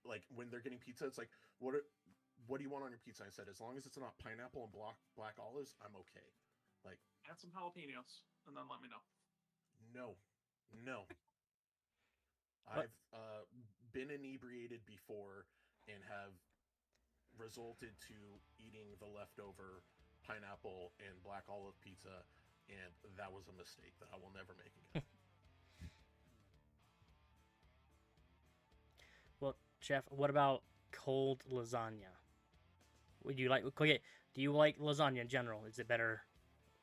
like, when they're getting pizza. It's like, what do you want on your pizza? I said, as long as it's not pineapple and black olives, I'm okay. Like, add some jalapenos and then let me know. No. I've been inebriated before and have resulted to eating the leftover pineapple and black olive pizza, and that was a mistake that I will never make again. Well, Chef, what about cold lasagna? Would you like? Okay, do you like lasagna in general? Is it better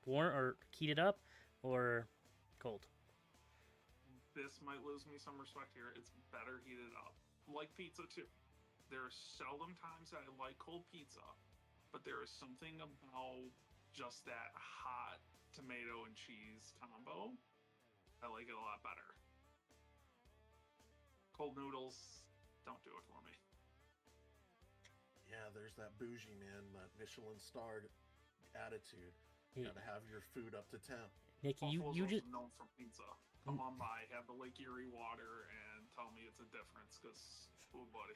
warm or heated up, or cold? This might lose me some respect here. It's better heated up, like pizza too. There are seldom times that I like cold pizza, but there is something about just that hot tomato and cheese combo. I like it a lot better. Cold noodles don't do it for me. Yeah, there's that bougie, man, that Michelin starred attitude. You gotta have your food up to temp. Nikki, you Buffalo's just also known for pizza. Come on by, have the Lake Erie water, and tell me it's a difference, because, oh buddy,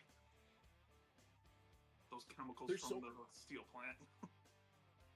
those chemicals from the steel plant.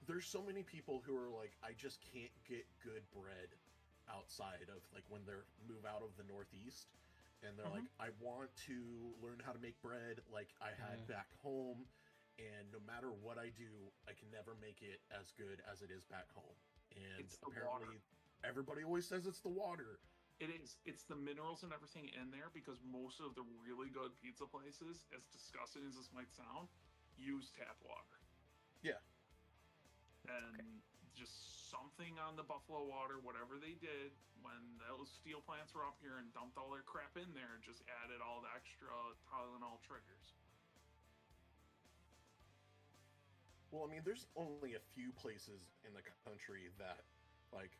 There's so many people who are like, I just can't get good bread outside of, like, when they move out of the Northeast, and they're like, I want to learn how to make bread like I had back home, and no matter what I do, I can never make it as good as it is back home. And apparently everybody always says it's the water. It is. It's the minerals and everything in there, because most of the really good pizza places, as disgusting as this might sound, use tap water. Yeah. And just something on the buffalo water, whatever they did when those steel plants were up here and dumped all their crap in there, just added all the extra Tylenol triggers. Well, I mean, there's only a few places in the country that, like,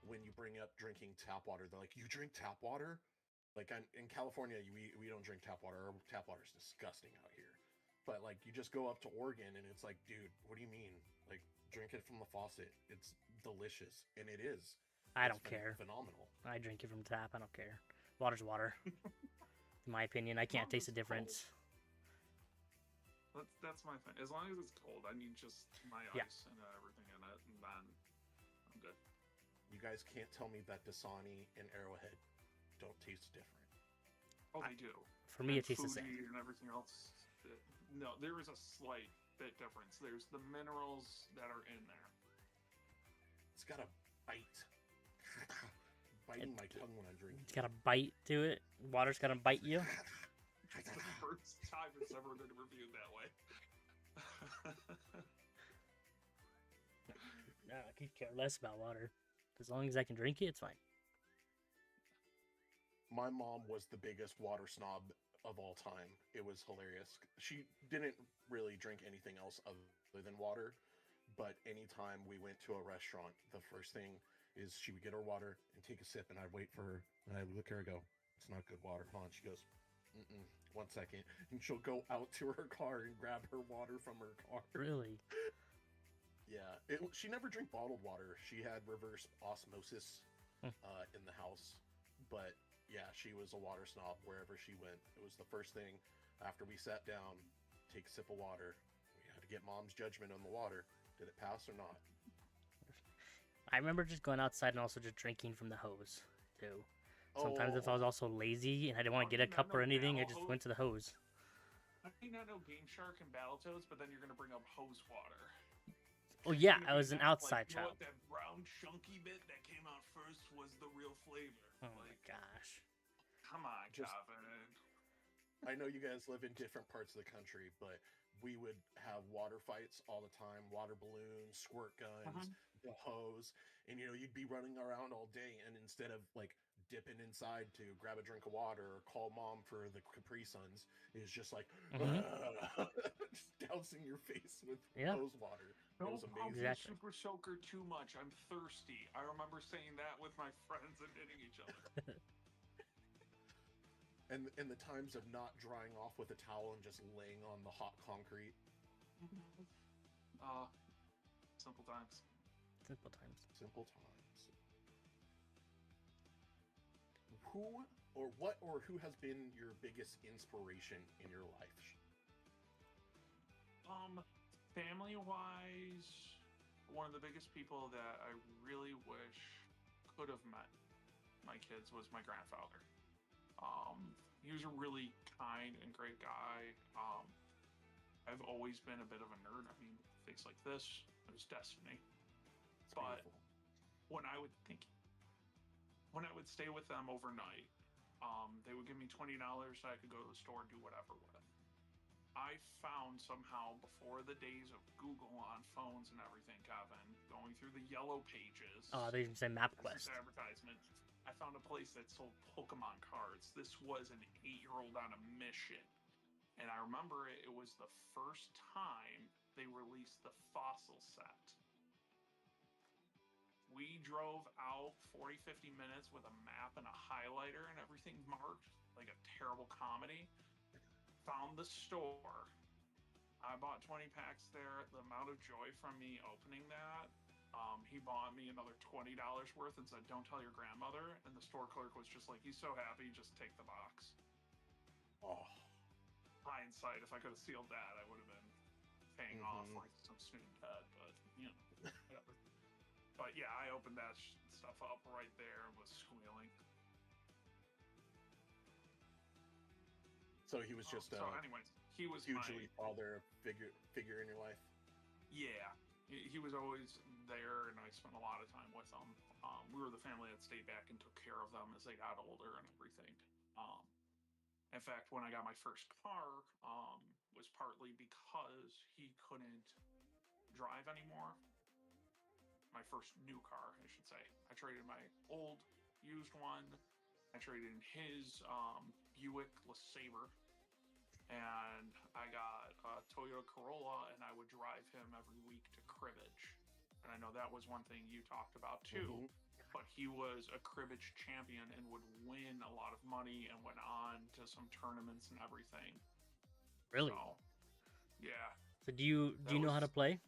when you bring up drinking tap water, they're like, you drink tap water? Like, in California, we don't drink tap water. Our tap water is disgusting out here. But, like, you just go up to Oregon, and it's like, dude, what do you mean? Like, drink it from the faucet. It's delicious. And it is. I don't care. Phenomenal. I drink it from the tap. I don't care. Water's water. In my opinion, I can't taste the difference. That's my thing. As long as it's cold, I need just my ice and everything in it, and then I'm good. You guys can't tell me that Dasani and Arrowhead don't taste different. Oh, they do. For me, it tastes the same. And everything else. No, there is a slight bit difference. There's the minerals that are in there. It's got a bite. Biting my tongue when I drink. It's got a bite to it. Water's got to bite you. It's the first time it's ever been reviewed that way. I could care less about water. As long as I can drink it, it's fine. My mom was the biggest water snob of all time. It was hilarious. She didn't really drink anything else other than water, but anytime we went to a restaurant, the first thing is she would get her water and take a sip, and I'd wait for her, and I'd look at her and go, "It's not good water." Hold on. She goes, "Mm-mm, 1 second," and she'll go out to her car and grab her water from her car. Really? Yeah, she never drank bottled water. She had reverse osmosis in the house, but yeah, she was a water snob wherever she went. It was the first thing after we sat down, take a sip of water. We had to get mom's judgment on the water. Did it pass or not? I remember just going outside and also just drinking from the hose too. Sometimes if I was also lazy and I didn't want to get a cup or anything, I just went to the hose. I may not know Game Shark and Battletoads, but then you're gonna bring up hose water. Oh yeah, I was an outside you know child. what, that brown chunky bit that came out first was the real flavor. Oh my gosh. Come on, Just- Calvin. I know you guys live in different parts of the country, but we would have water fights all the time, water balloons, squirt guns, the hose, and you'd be running around all day, and instead of like dipping inside to grab a drink of water or call mom for the Capri Suns, it's just like just dousing your face with hose water. It was Don't amazing. Exactly. Super Soaker too much. I'm thirsty. I remember saying that with my friends and hitting each other. And the times of not drying off with a towel and just laying on the hot concrete. Simple times. Simple times. Simple times. Who or what or who has been your biggest inspiration in your life? Family wise, one of the biggest people that I really wish could have met my kids was my grandfather. He was a really kind and great guy. I've always been a bit of a nerd. I mean, things like this, it was destiny. It's But beautiful. when I would stay with them overnight, they would give me $20 so I could go to the store and do whatever with. I found somehow before the days of Google on phones and everything, Kevin, going through the yellow pages. Oh, they even say MapQuest. Advertisement. I found a place that sold Pokemon cards. This was an 8-year-old on a mission. And I remember it was the first time they released the fossil set. We drove out 40, 50 minutes with a map and a highlighter and everything marked like a terrible comedy. Found the store. I bought 20 packs there. The amount of joy from me opening that. He bought me another $20 worth and said, "Don't tell your grandmother." And the store clerk was just like, "He's so happy, just take the box." Oh, Hindsight, if I could have sealed that, I would have been paying off like some student debt, but whatever. But yeah, I opened that stuff up right there and was squealing. so he was just So anyways, he was hugely father figure in your life. Yeah, he was always there, and I spent a lot of time with him. We were the family that stayed back and took care of them as they got older and everything. In fact, when I got my first car, was partly because he couldn't drive anymore. My first new car, I should say. I traded my old used one. I traded in his Buick LeSabre. And I got a Toyota Corolla, and I would drive him every week to cribbage. And I know that was one thing you talked about too. But he was a cribbage champion and would win a lot of money and went on to some tournaments and everything. Really? So, yeah. So do you know how to play?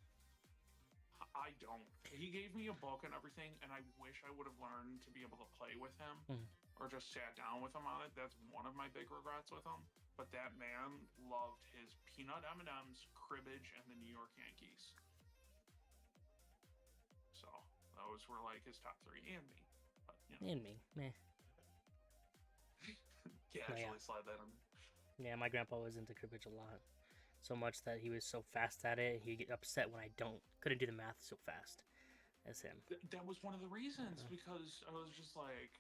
I don't. He gave me a book and everything, and I wish I would have learned to be able to play with him or just sat down with him on it. That's one of my big regrets with him. But that man loved his peanut M&Ms, cribbage, and the New York Yankees. So those were like his top three, and me. But, And me. Meh. Casually slide that in. Yeah, my grandpa was into cribbage a lot. So much that he was so fast at it, he'd get upset when I couldn't do the math so fast as him. That was one of the reasons, because I was just like,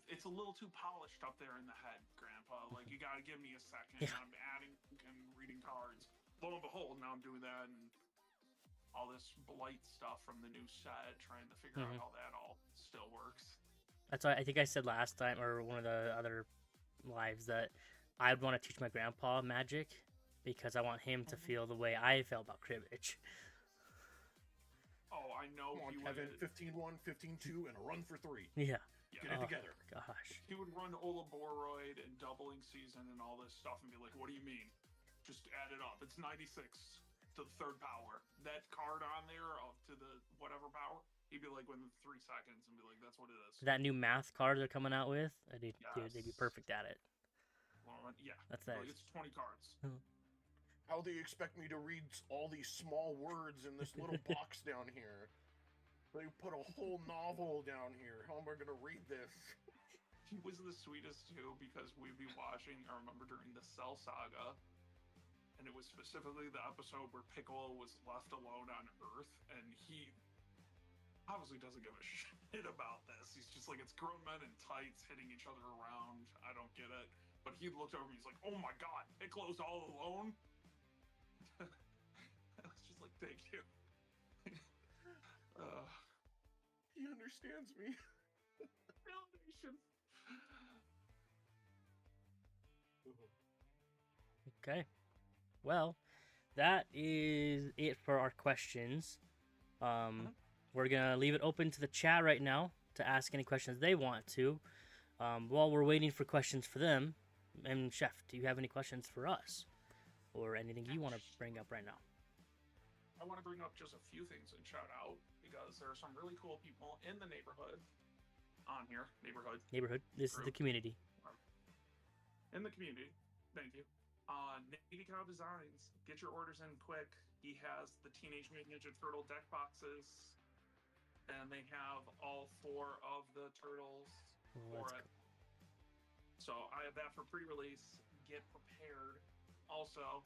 it's a little too polished up there in the head, Grandpa. Like, you gotta give me a second. Yeah. I'm adding and reading cards. Lo and behold, now I'm doing that, and all this blight stuff from the new set, trying to figure out how that all still works. That's why I think I said last time, or one of the other lives, that I'd want to teach my grandpa Magic because I want him to feel the way I felt about cribbage. Oh, I know. Come on, he Kevin. would 15-1, 15-2, and a run for 3. Yeah. Yeah. Get it together. Gosh. He would run Olaboroid and doubling season and all this stuff and be like, what do you mean? Just add it up. It's 96 to the third power. That card on there up to the whatever power, he'd be like within 3 seconds and be like, that's what it is. That new math card they're coming out with, dude, they'd be Yes. perfect at it. Well, yeah. That's Like, that. it's 20 cards. How do you expect me to read all these small words in this little box down here? They put a whole novel down here. How am I going to read this? He was the sweetest too because we'd be watching, I remember during the Cell Saga, and it was specifically the episode where Piccolo was left alone on Earth, and he obviously doesn't give a shit about this. He's just like, it's grown men in tights hitting each other around. I don't get it. But he looked over and he's like, oh my god, Piccolo's all alone? I was just like, thank you. He understands me. Validation. Okay. Well, that is it for our questions. We're gonna leave it open to the chat right now to ask any questions they want to. While we're waiting for questions for them, and Chef, do you have any questions for us, or anything you want to bring up right now? I want to bring up just a few things and shout out because there are some really cool people in the neighborhood on here. Neighborhood. This is the community. In the community. Thank you. Navy Cow Designs. Get your orders in quick. He has the Teenage Mutant Ninja Turtle deck boxes, and they have all 4 of the turtles for it. So I have that for pre-release. Get prepared. Also,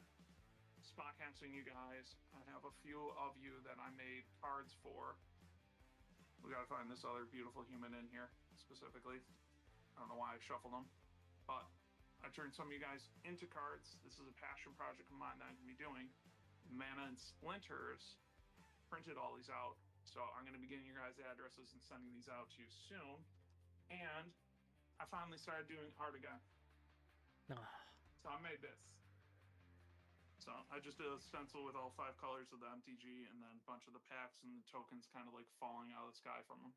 spot casting you guys. I have a few of you that I made cards for. We gotta find this other beautiful human in here specifically. I don't know why I shuffled them, but I turned some of you guys into cards. This is a passion project of mine that I'm gonna be doing. Mana and Splinters printed all these out, so I'm gonna be getting your guys' addresses and sending these out to you soon. And I finally started doing art again. So I made this. So I just did a stencil with all 5 colors of the MTG and then a bunch of the packs and the tokens kind of like falling out of the sky from them.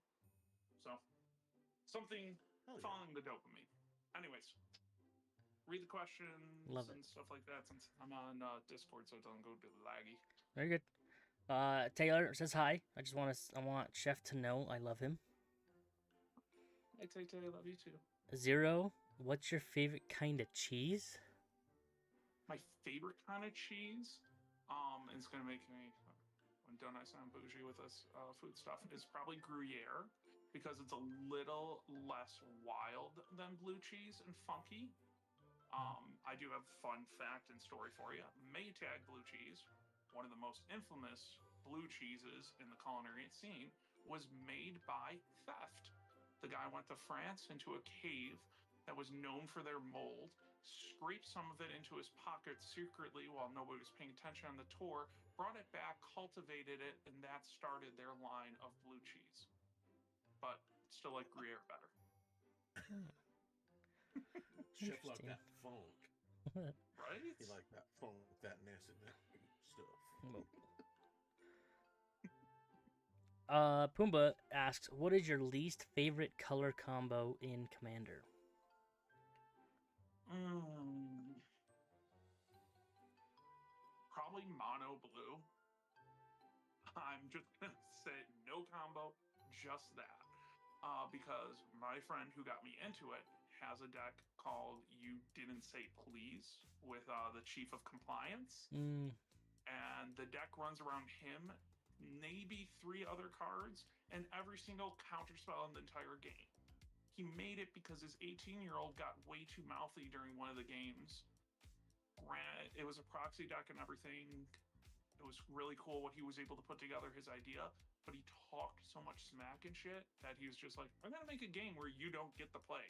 So something following the dopamine. Anyways, read the questions and stuff like that since I'm on Discord so it doesn't go too laggy. Very good. Taylor says hi. I want Chef to know I love him. Hey Tay, I love you too. Zero, what's your favorite kind of cheese? My favorite kind of cheese, it's gonna make me, when don't I sound bougie with this food stuff, is probably Gruyere because it's a little less wild than blue cheese and funky. I do have a fun fact and story for you. Maytag blue cheese, one of the most infamous blue cheeses in the culinary scene, was made by theft. The guy went to France into a cave that was known for their mold, scraped some of it into his pocket secretly while nobody was paying attention on the tour, brought it back, cultivated it, and that started their line of blue cheese. But still like Gruyere better. Chef like that funk. Right? He like that funk, that nasty stuff. Pumbaa asks, what is your least favorite color combo in Commander? Probably mono blue. I'm just gonna say no combo, just that. Because my friend who got me into it has a deck called You Didn't Say Please with the Chief of Compliance. And the deck runs around him, maybe 3 other cards, and every single counterspell in the entire game. He made it because his 18-year-old got way too mouthy during one of the games. Granted, it was a proxy deck and everything. It was really cool what he was able to put together, his idea, but he talked so much smack and shit that he was just like, I'm gonna make a game where you don't get the play.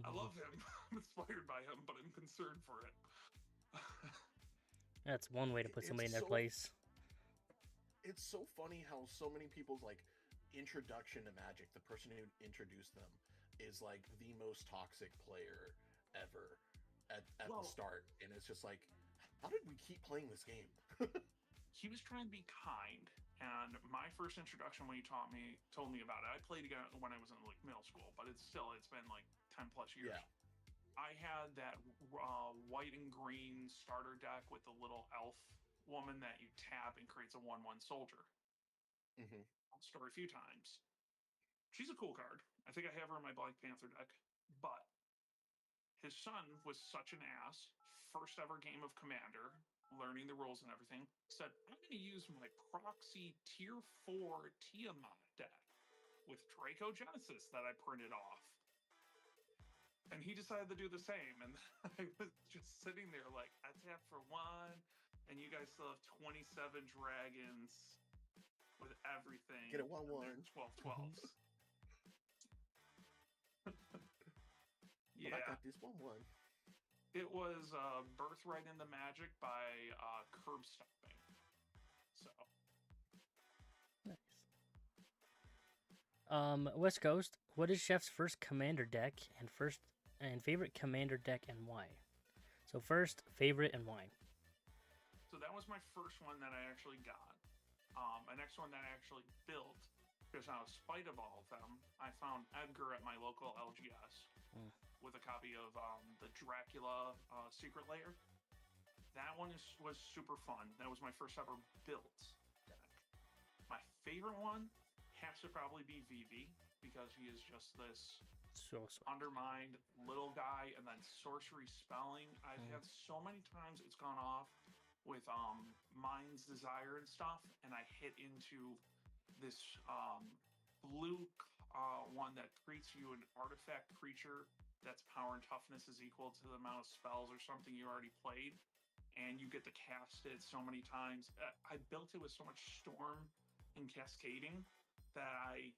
I love him. I'm inspired by him, but I'm concerned for it. That's one way to put somebody in It's their place. it's so funny how so many people's like introduction to Magic, the person who introduced them, is like the most toxic player ever at the Well, start, and it's just like, how did we keep playing this game? he was trying to be kind, and my first introduction when he told me about it, I played again when I was in like middle school, but it's been like 10 plus years. Yeah. I had that white and green starter deck with the little elf woman that you tap and creates a 1/1 soldier. Hmm. I'll store a few times. She's a cool card. I think I have her in my Black Panther deck. But his son was such an ass. First ever game of Commander, learning the rules and everything. Said, I'm going to use my proxy tier 4 Tiamat deck with Draco Genesis that I printed off. And he decided to do the same. And I was just sitting there like, I tapped for 1, and you guys still have 27 dragons with everything. Get it 1/1. 12 12s. But I got this 1/1. It was Birthright into Magic by Curb Stomping. So nice. West Coast. What is Chef's first commander deck and favorite commander deck and why? So first, favorite and why? So that was my first one that I actually got. My next one that I actually built, because out of spite of all of them, I found Edgar at my local LGS with a copy of the Dracula Secret Lair. That one was super fun. That was my first ever built deck. My favorite one has to probably be Vivi, because he is just this undermined little guy, and then sorcery spelling. I've had so many times it's gone off with Mind's Desire and stuff, and I hit into this blue one that creates you an artifact creature that's power and toughness is equal to the amount of spells or something you already played, and you get to cast it so many times. I built it with so much storm and cascading that I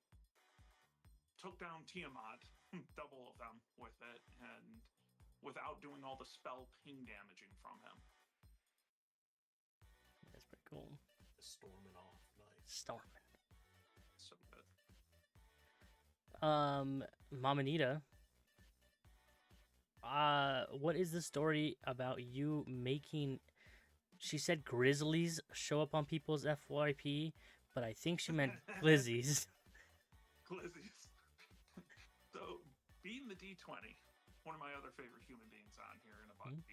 took down Tiamat, double of them with it, and without doing all the spell ping damaging from him. That's pretty cool. Storming off. Nice. Storming. So good. Mamanita. What is the story about you making? She said grizzlies show up on people's FYP, but I think she meant glizzies. Glizzies. So, being the D20, one of my other favorite human beings on here in a bunny,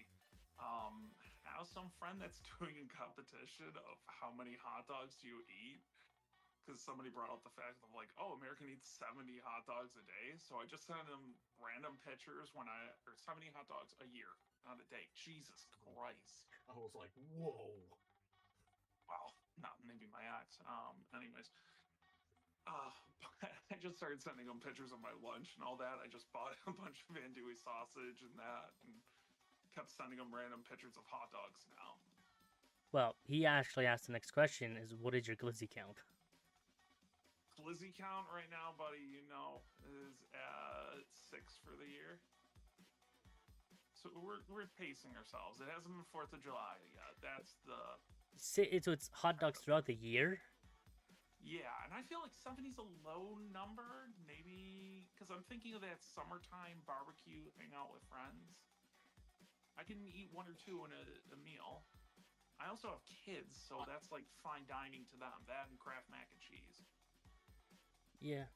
have some friend that's doing a competition of how many hot dogs do you eat? Because somebody brought up the fact of like, oh, American eats 70 hot dogs a day. So I just sent them random pictures or 70 hot dogs a year, not a day. Jesus Christ. I was like, whoa. Wow, not maybe my ex. Anyways. I just started sending them pictures of my lunch and all that. I just bought a bunch of andouille sausage and that, and kept sending them random pictures of hot dogs now. Well, he actually asked the next question is, what is your glizzy count? Glizzy count right now, buddy, is at 6 for the year. So we're pacing ourselves. It hasn't been 4th of July yet. That's the... So it's hot dogs throughout the year? Yeah, and I feel like 70 is a low number, maybe because I'm thinking of that summertime barbecue, hang out with friends. I can eat 1 or 2 in a meal. I also have kids, so that's like fine dining to them. That and Kraft mac and cheese. Yeah.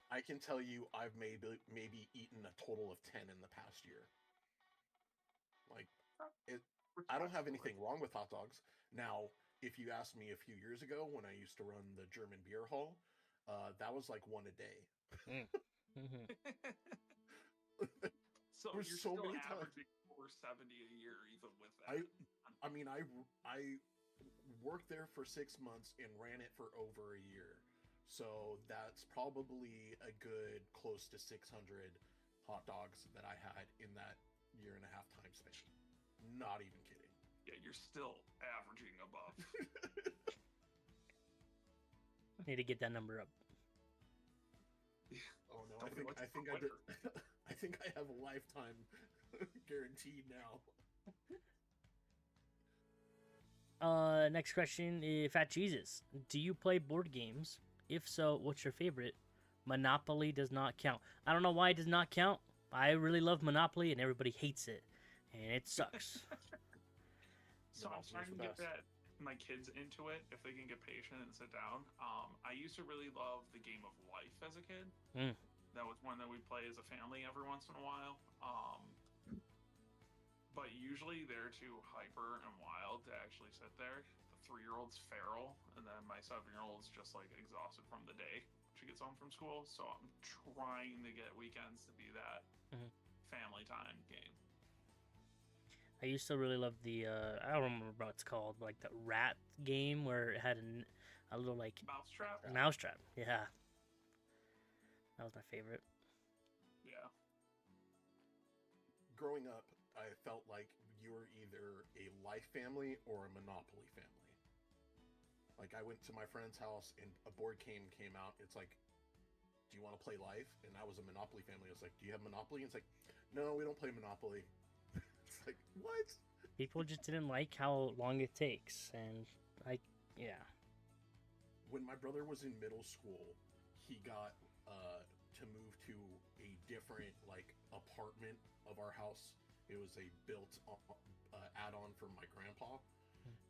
I can tell you I've maybe eaten a total of 10 in the past year. Like, I don't have anything wrong with hot dogs. Now, if you asked me a few years ago when I used to run the German beer hall, that was like 1 a day. So There's you're so still many times. averaging 470 a year, even with that. I mean, I worked there for 6 months and ran it for over a year. So that's probably a good close to 600 hot dogs that I had in that 1.5 year time span. Not even kidding. Yeah, you're still averaging above. Need to get that number up. Oh no, I think I did. I think I have a lifetime guaranteed now. Next question: Fat Jesus, do you play board games? If so, what's your favorite? Monopoly does not count. I don't know why it does not count. I really love Monopoly, and everybody hates it, and it sucks. So I'm Monopoly's starting the to get best. my kids into it if they can get patient and sit down. I used to really love the game of life as a kid. Mm. That was one that we play as a family every once in a while. But usually they're too hyper and wild to actually sit there. The 3-year-old's feral, and then my 7-year-old's just like exhausted from the day when she gets home from school. So I'm trying to get weekends to be that family time game. I used to really love the I don't remember what it's called, like the rat game where it had a little like Mousetrap? mousetrap. Yeah, that was my favorite. Yeah. Growing up, I felt like you were either a Life family or a Monopoly family. Like I went to my friend's house and a board game came out. It's like, do you want to play Life? And I was a Monopoly family. I was like, do you have Monopoly? And it's like, no, we don't play Monopoly. It's like, what? People just didn't like how long it takes, and yeah. When my brother was in middle school, he got to move to a different like apartment of our house. It was a built add-on from my grandpa,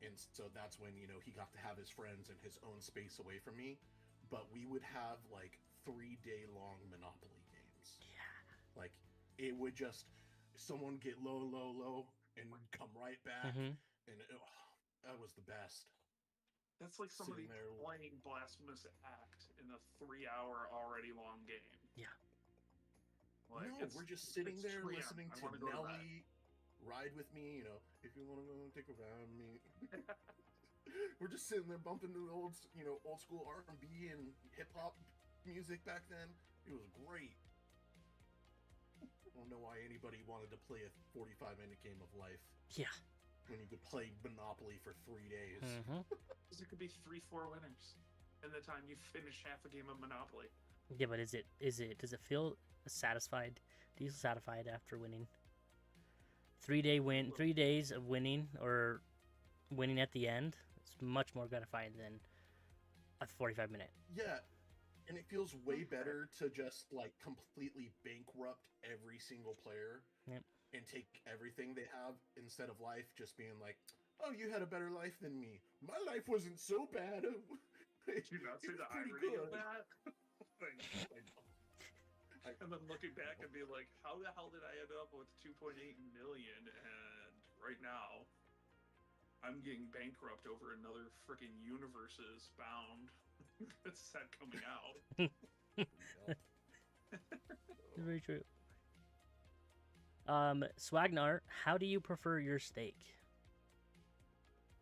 and so that's when he got to have his friends and his own space away from me. But we would have like 3-day long Monopoly games. Yeah. Like it would just someone get low, and come right back, Mm-hmm. and that was the best. That's like somebody Sitting there. playing Blasphemous Act in a 3-hour already long game. Yeah. Like, No, we're just sitting it's there 3 a.m. listening I to wanna go to bed. Nelly, Ride With Me, if you want to go take a ride with me. We're just sitting there bumping to the old school R&B and hip hop music back then. It was great. I don't know why anybody wanted to play a 45-minute game of Life Yeah. when you could play Monopoly for 3 days. Mm-hmm. Because it could be 3-4 winners in the time you finish half a game of Monopoly. Yeah, but does it feel satisfied? Do you feel satisfied after winning? 3-day win, 3 days of winning or winning at the end. It's much more gratifying than a 45-minute. Yeah, and it feels way better to just like completely bankrupt every single player. Yep. And take everything they have instead of Life just being like, oh, you had a better life than me. My life wasn't so bad. Did you not see the irony of that? And then looking back and be like, how the hell did I end up with 2.8 million? And right now, I'm getting bankrupt over another freaking universe's bound set coming out. Very true. Swagnar, how do you prefer your steak?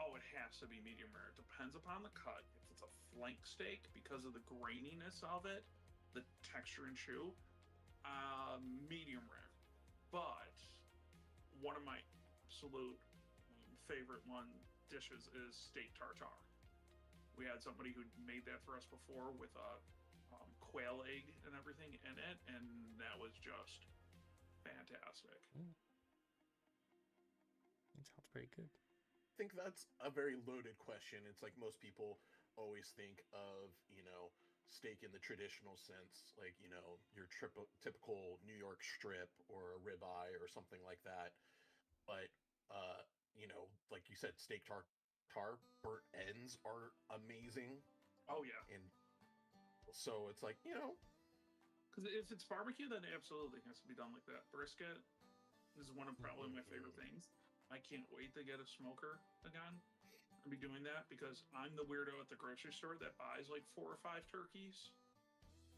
Oh, it has to be medium rare. It depends upon the cut. If it's a flank steak, because of the graininess of it, the texture and chew, medium rare. But one of my absolute favorite dishes is steak tartare. We had somebody who made that for us before with a quail egg and everything in it, and that was just fantastic. That sounds pretty good. I think that's a very loaded question. It's like most people always think of, steak in the traditional sense, like, your typical New York strip or a ribeye or something like that. But, like you said, steak tartare, burnt ends are amazing. Oh, yeah. And so it's like, Because if it's barbecue, then it absolutely has to be done like that. Brisket is one of probably my favorite things. I can't wait to get a smoker again and be doing that because I'm the weirdo at the grocery store that buys like 4 or 5 turkeys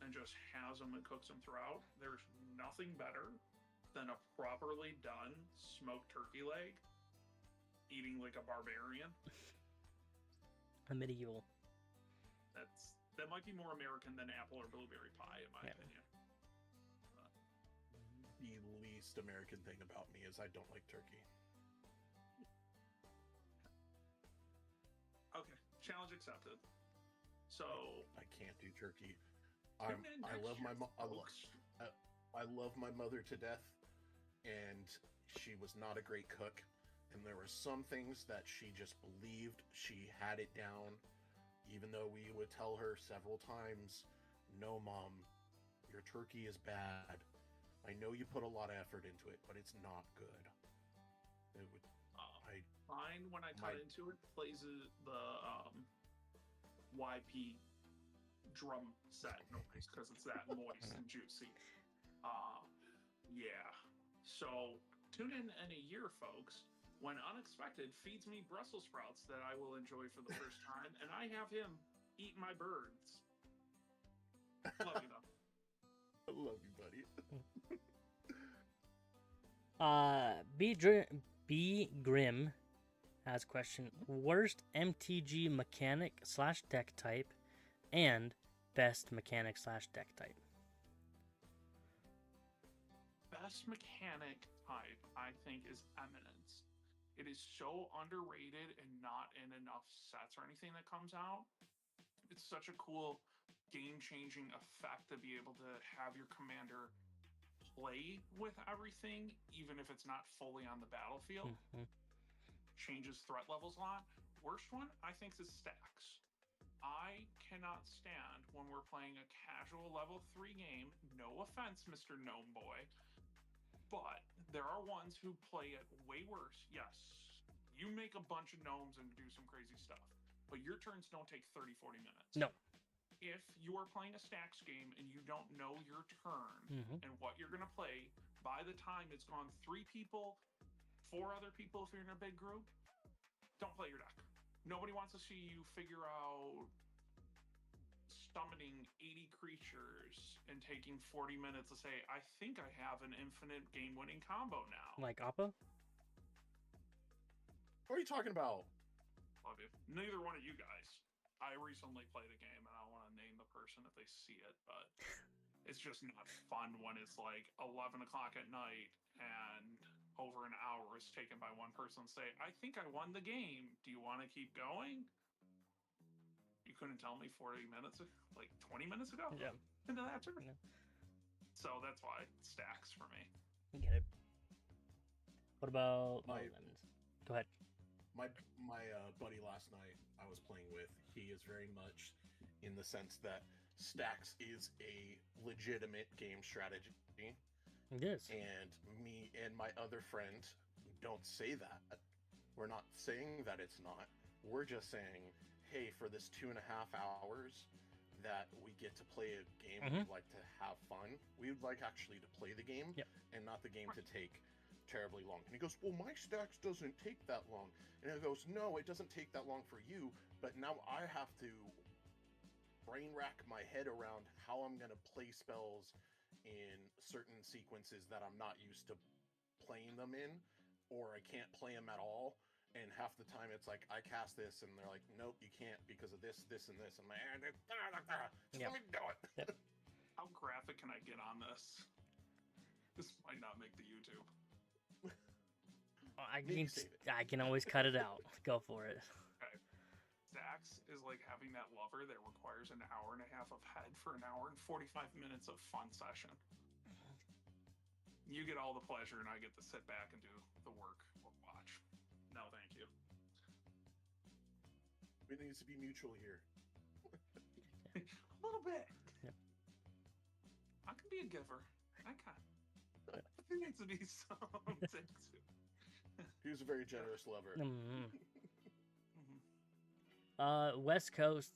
and just has them and cooks them throughout. There's nothing better than a properly done smoked turkey leg eating like a barbarian. A medieval. That might be more American than apple or blueberry pie, in my opinion. The least American thing about me is I don't like turkey. Okay, challenge accepted. So I can't do turkey. I love my I love my mother to death, and she was not a great cook. and there were some things that she just believed she had it down, even though we would tell her several times, no, Mom, your turkey is bad. I know you put a lot of effort into it, but it's not good. It would, Mine, when I cut into it, plays the YP drum set noise because it's that moist and juicy. Yeah. So tune in a year, folks, when Unexpected feeds me Brussels sprouts that I will enjoy for the first time, and I have him eat my birds. Love you, though. I love you, buddy. B Grim has a question: worst MTG mechanic / deck type, and best mechanic / deck type. Best mechanic type, I think, is Eminence. It is so underrated and not in enough sets or anything that comes out. It's such a cool game-changing effect to be able to have your commander play with everything, even if it's not fully on the battlefield. Mm-hmm. Changes threat levels a lot. Worst one, I think, is Stacks. I cannot stand when we're playing a casual level 3 game. No offense, Mr. Gnome Boy. But there are ones who play it way worse. Yes, you make a bunch of gnomes and do some crazy stuff, but your turns don't take 30, 40 minutes. No. If you are playing a stacks game and you don't know your turn Mm-hmm. and what you're going to play, by the time it's gone 3 people, 4 other people if you're in a big group, don't play your deck. Nobody wants to see you figure out summoning 80 creatures and taking 40 minutes to say, I think I have an infinite game-winning combo now. Like Appa? What are you talking about? Love you. Neither one of you guys. I recently played a game, and I don't want to name the person if they see it, but it's just not fun when it's like 11 o'clock at night and over an hour is taken by one person say, I think I won the game. Do you want to keep going? You couldn't tell me 40 minutes, like 20 minutes ago? Yeah. Into that turn? Yeah. So that's why it stacks for me. Get it. What about My- lemons? Go ahead. My buddy last night I was playing with, he is very much in the sense that Stacks is a legitimate game strategy. It is. And me and my other friend don't say that. We're not saying that it's not. We're just saying, hey, for this 2.5 hours that we get to play a game, Mhm. we'd like to have fun. We would like actually to play the game Yep. and not the game to take terribly long. And he goes, well, my stacks doesn't take that long. And he goes, no, it doesn't take that long for you, but now I have to brain rack my head around how I'm going to play spells in certain sequences that I'm not used to playing them in, or I can't play them at all. And half the time it's like, I cast this, and they're like, nope, you can't because of this, this, and this. I'm like, just Yep. let me do it. How graphic can I get on this? This might not make the YouTube. Maybe save it. I can always cut it out. Go for it. Stacks is like having that lover that requires an hour and a half of head for an hour and 45 minutes of fun session. You get all the pleasure, and I get to sit back and do the work or watch. No, thank you. It needs to be mutual here. A little bit. Yep. I can be a giver. I can. But there needs to be something too. He was a very generous lover. Mhm. Mhm. West Coast.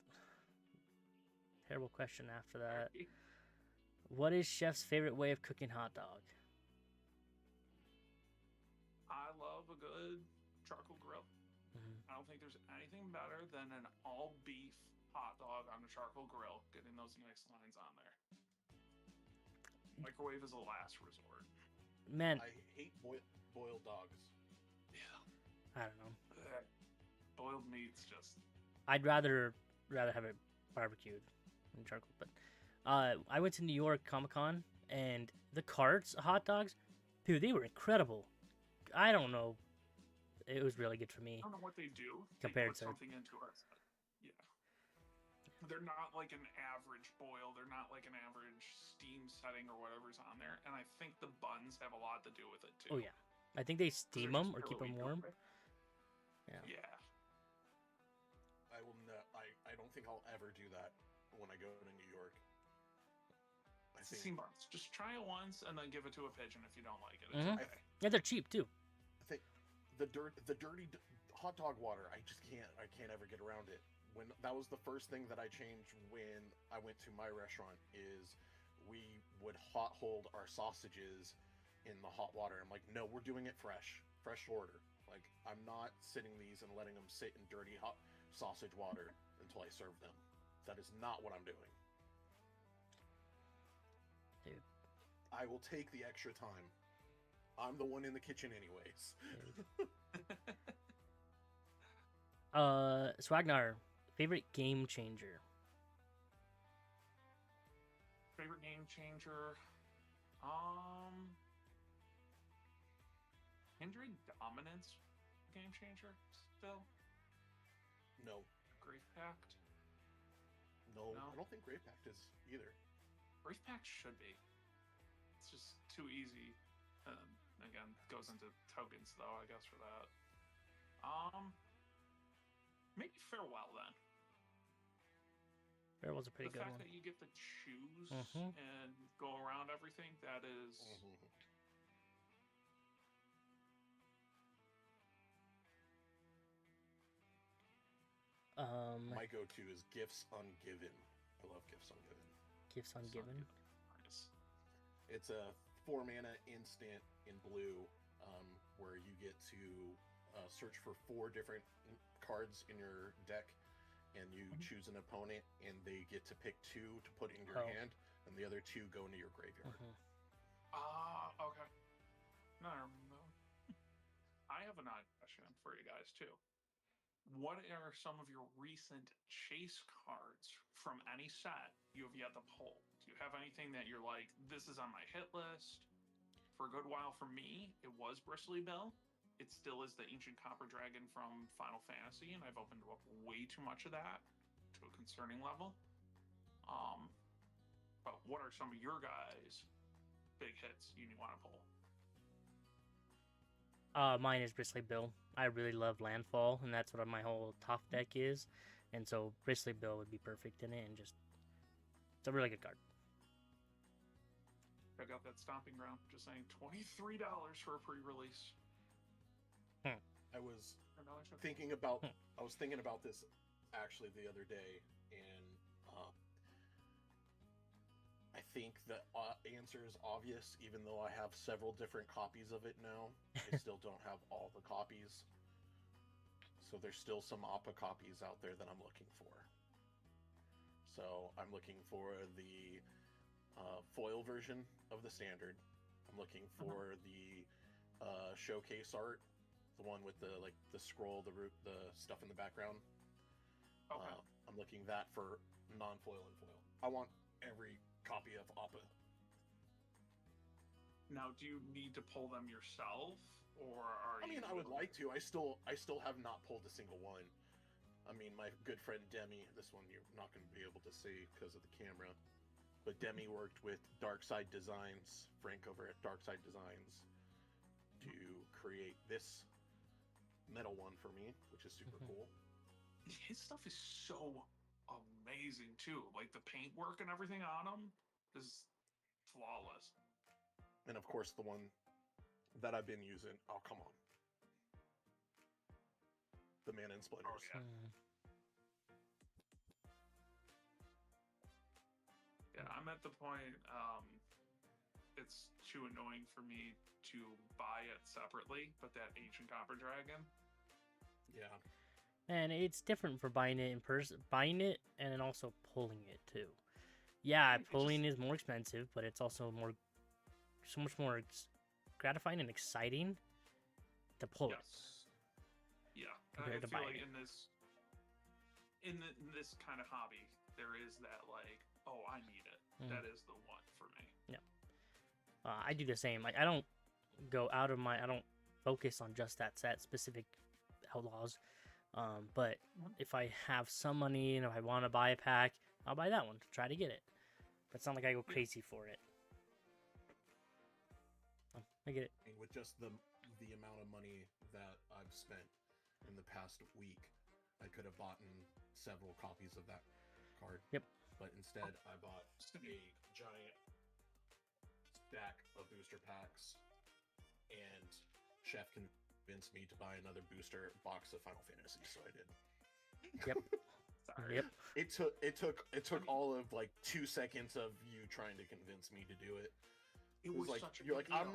Terrible question after that. Sorry. What is Chef's favorite way of cooking hot dog? I love a good charcoal grill. Mhm. I don't think there's anything better than an all beef hot dog on a charcoal grill, getting those nice lines on there. Microwave is a last resort. Man, I hate boiled dogs. Yeah. I don't know. Boiled meat's just. I'd rather have it barbecued than charcoal. But I went to New York Comic Con, and the carts of hot dogs, dude, they were incredible. I don't know. It was really good for me. I don't know what they do. Compared they put to- something into us. Yeah. They're not like an average boil. They're not like an average steam setting or whatever's on there. And I think the buns have a lot to do with it too. Oh yeah, I think they 'cause steam they're them just or keep barely them warm. dry. Yeah. Yeah. I will not. I don't think I'll ever do that when I go to New York. I think Sea marks. Just try it once and then give it to a pigeon if you don't like it. It's Mhm. okay. Yeah, they're cheap too. I think the dirty hot dog water. I just can't. I can't ever get around it. When that was the first thing that I changed when I went to my restaurant is we would hot hold our sausages in the hot water. I'm like, no, we're doing it fresh order. Like I'm not sitting these and letting them sit in dirty hot sausage water until I serve them. That is not what I'm doing. Dude. I will take the extra time. I'm the one in the kitchen anyways. Swagnar, favorite game changer. Favorite game changer? Kindred Dominance game changer still? No. Grave Pact? No, No. I don't think Grave Pact is either. Grave Pact should be. It's just too easy. Again, goes into tokens though, I guess, for that. Maybe Farewell then. Farewell's a pretty The good fact one. that you get to choose Mhm. and go around everything, that is My go-to is Gifts Ungiven. I love Gifts Ungiven. Gifts Ungiven. nice. It's a 4-mana instant in blue, where you get to search for 4 different cards in your deck, and you choose an opponent, and they get to pick 2 to put in your hand, and the other 2 go into your graveyard. Okay. No, I have an odd question for you guys too. What are some of your recent chase cards from any set you have yet to pull? Do you have anything that you're like, this is on my hit list? For a good while for me, it was Bristly Bill. It still is the Ancient Copper Dragon from Final Fantasy, and I've opened up way too much of that to a concerning level. But what are some of your guys' big hits you want to pull? Mine is Bristly Bill. I really love Landfall, and that's what my whole top deck is. And so Bristly Bill would be perfect in it, and just it's a really good card. Check out that Stomping Ground. Just saying, $23 for a pre-release. I was thinking about this actually the other day, and I think the answer is obvious. Even though I have several different copies of it now, I still don't have all the copies. So there's still some Appa copies out there that I'm looking for. So I'm looking for the foil version of the standard. I'm looking for the showcase art, the one with the scroll, the stuff in the background. Okay. I'm looking that for non-foil and foil. I want every copy of Appa. Now, do you need to pull them yourself, or are you? I mean, I would like to. I still have not pulled a single one. I mean, my good friend Demi, this one you're not going to be able to see because of the camera, but Demi worked with Darkside Designs, Frank over at Darkside Designs, to create this metal one for me, which is super cool. His stuff is so amazing too. Like the paintwork and everything on him is flawless. And of course, the one that I've been using. Oh, come on. The Mana and Splinters. Oh, yeah. Yeah, I'm at the point, it's too annoying for me to buy it separately, but that Ancient Copper Dragon. Yeah. And it's different for buying it in person, and then also pulling it too. Yeah, pulling is more expensive, but it's also so much more gratifying and exciting to pull it. Yeah, compared to I feel buying like it. in this kind of hobby, there is that like, oh, I need it. That is the one for me. Yeah. I do the same. Like I don't focus on just that set specific Outlaws. But if I have some money and if I want to buy a pack, I'll buy that one to try to get it. But it's not like I go crazy for it. I get it. And with just the the amount of money that I've spent in the past week, I could have bought several copies of that card. Yep. But instead, I bought a giant stack of booster packs, and Chef convinced me to buy another booster box of Final Fantasy, so I did. Yep. Sorry. Yep. It took all of like 2 seconds of you trying to convince me to do it. It was like, such a you're big like, deal.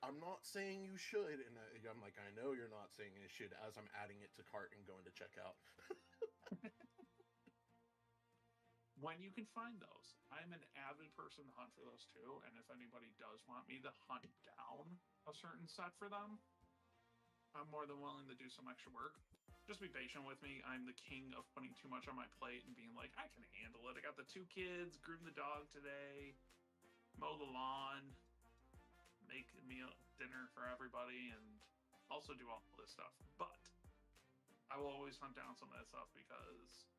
I'm not saying you should, and I'm like, I know you're not saying you should, as I'm adding it to cart and going to checkout. When you can find those, I'm an avid person to hunt for those too. And if anybody does want me to hunt down a certain set for them, I'm more than willing to do some extra work. Just be patient with me. I'm the king of putting too much on my plate and being like, I can handle it. I got the 2 kids, groom the dog today, mow the lawn, make a meal, dinner for everybody, and also do all this stuff. But I will always hunt down some of that stuff because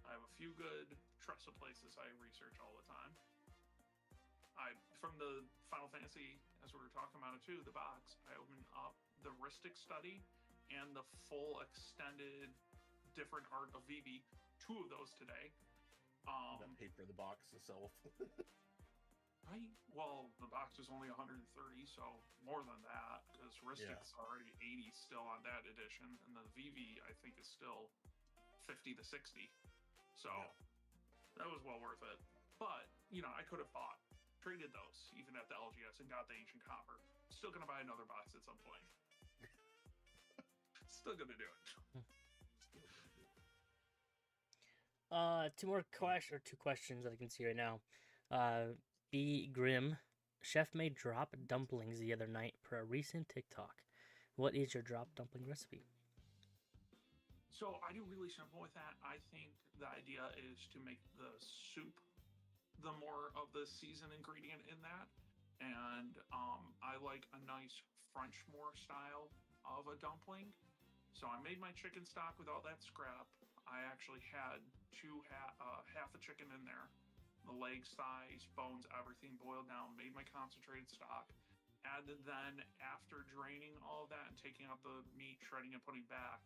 I have a few good trusted places I research all the time. From the Final Fantasy, as we were talking about it too, the box, I opened up the Ristic Study and the full extended different art of Vivi, 2 of those today. That paid for the box itself. Right? Well, the box is only 130, so more than that, because Ristic's already 80 still on that edition, and the Vivi, I think, is still 50 to 60. So that was well worth it. But, I could have traded those, even at the LGS, and got the Ancient Copper. Still gonna buy another box at some point. Still gonna do it. Two questions that I can see right now. B Grim, Chef made drop dumplings the other night per a recent TikTok. What is your drop dumpling recipe? So I do really simple with that. I think the idea is to make the soup the more of the seasoned ingredient in that. And I like a nice French more style of a dumpling. So I made my chicken stock with all that scrap. I actually had half a chicken in there, the legs, thighs, bones, everything boiled down, made my concentrated stock. Added then, after draining all of that and taking out the meat, shredding and putting back,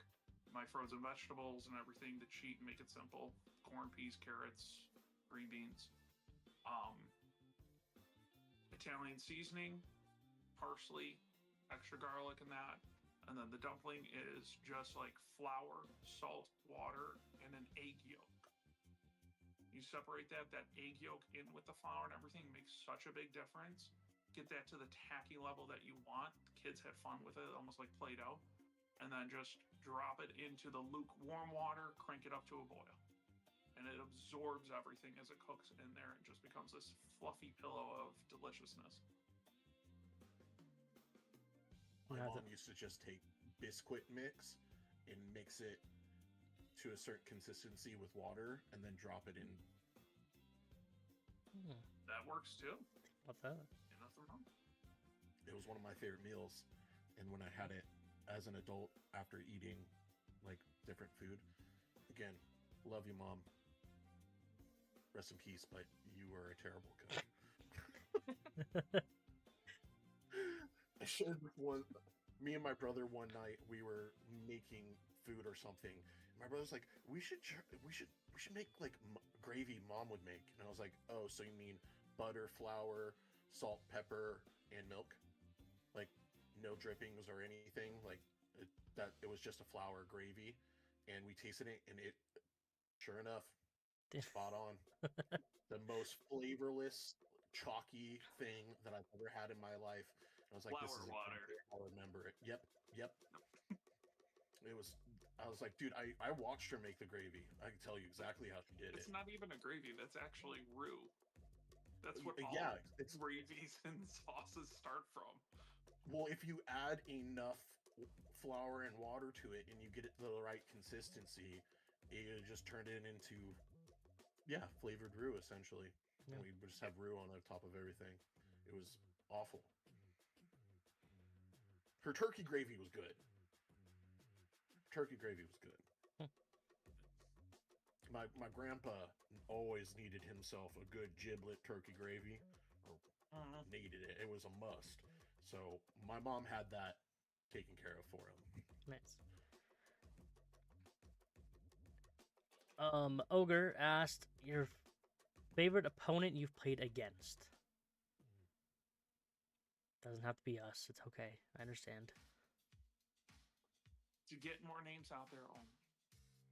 my frozen vegetables and everything to cheat and make it simple. Corn, peas, carrots, green beans. Italian seasoning, parsley, extra garlic in that. And then the dumpling is just like flour, salt, water, and an egg yolk. You separate that egg yolk in with the flour and everything makes such a big difference. Get that to the tacky level that you want. Kids have fun with it, almost like Play-Doh. And then just drop it into the lukewarm water, crank it up to a boil. And it absorbs everything as it cooks in there and just becomes this fluffy pillow of deliciousness. My mom used to just take Biscuit mix and mix it to a certain consistency with water and then drop it in. That works too. What's that? Nothing wrong. It was one of my favorite meals. And when I had it as an adult after eating like different food, again, love you, Mom. Rest in peace, but you were a terrible cook. I shared with me and my brother one night, we were making food or something. My brother's like, we should make like gravy Mom would make. And I was like, oh, so you mean butter, flour, salt, pepper, and milk? Like no drippings or anything? Like it was just a flour gravy. And we tasted it, and it, sure enough, spot on. The most flavorless, chalky thing that I've ever had in my life. I was like, flour this is water. I'll remember it. Yep. I was like, dude, I watched her make the gravy. I can tell you exactly how she did it. It's not even a gravy. That's actually roux. That's what all it's gravies and sauces start from. Well, if you add enough flour and water to it and you get it to the right consistency, it just turned it into flavored roux essentially. And we just have roux on the top of everything. It was awful. Her turkey gravy was good. My grandpa always needed himself a good giblet turkey gravy. Needed it. It was a must. So my mom had that taken care of for him. Nice. Ogre asked your favorite opponent you've played against. Doesn't have to be us. It's okay. I understand. To get more names out there,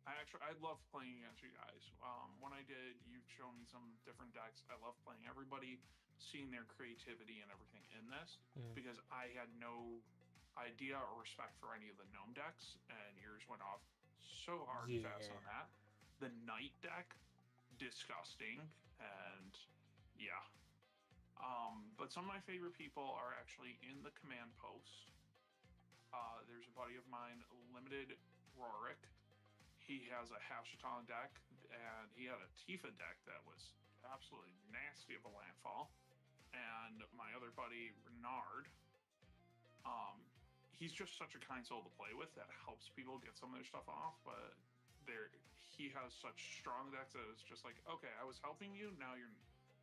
I love playing against you guys. When I did, you've shown me some different decks. I love playing everybody, seeing their creativity and everything in this, because I had no idea or respect for any of the gnome decks, and yours went off so hard and fast on that. The knight deck, disgusting, and yeah. But some of my favorite people are actually in the command post. There's a buddy of mine, Limited Rorik. He has a Hashiton deck, and he had a Tifa deck that was absolutely nasty of a landfall. And my other buddy, Renard, he's just such a kind soul to play with that helps people get some of their stuff off, but he has such strong decks that it's just like, okay, I was helping you, now you're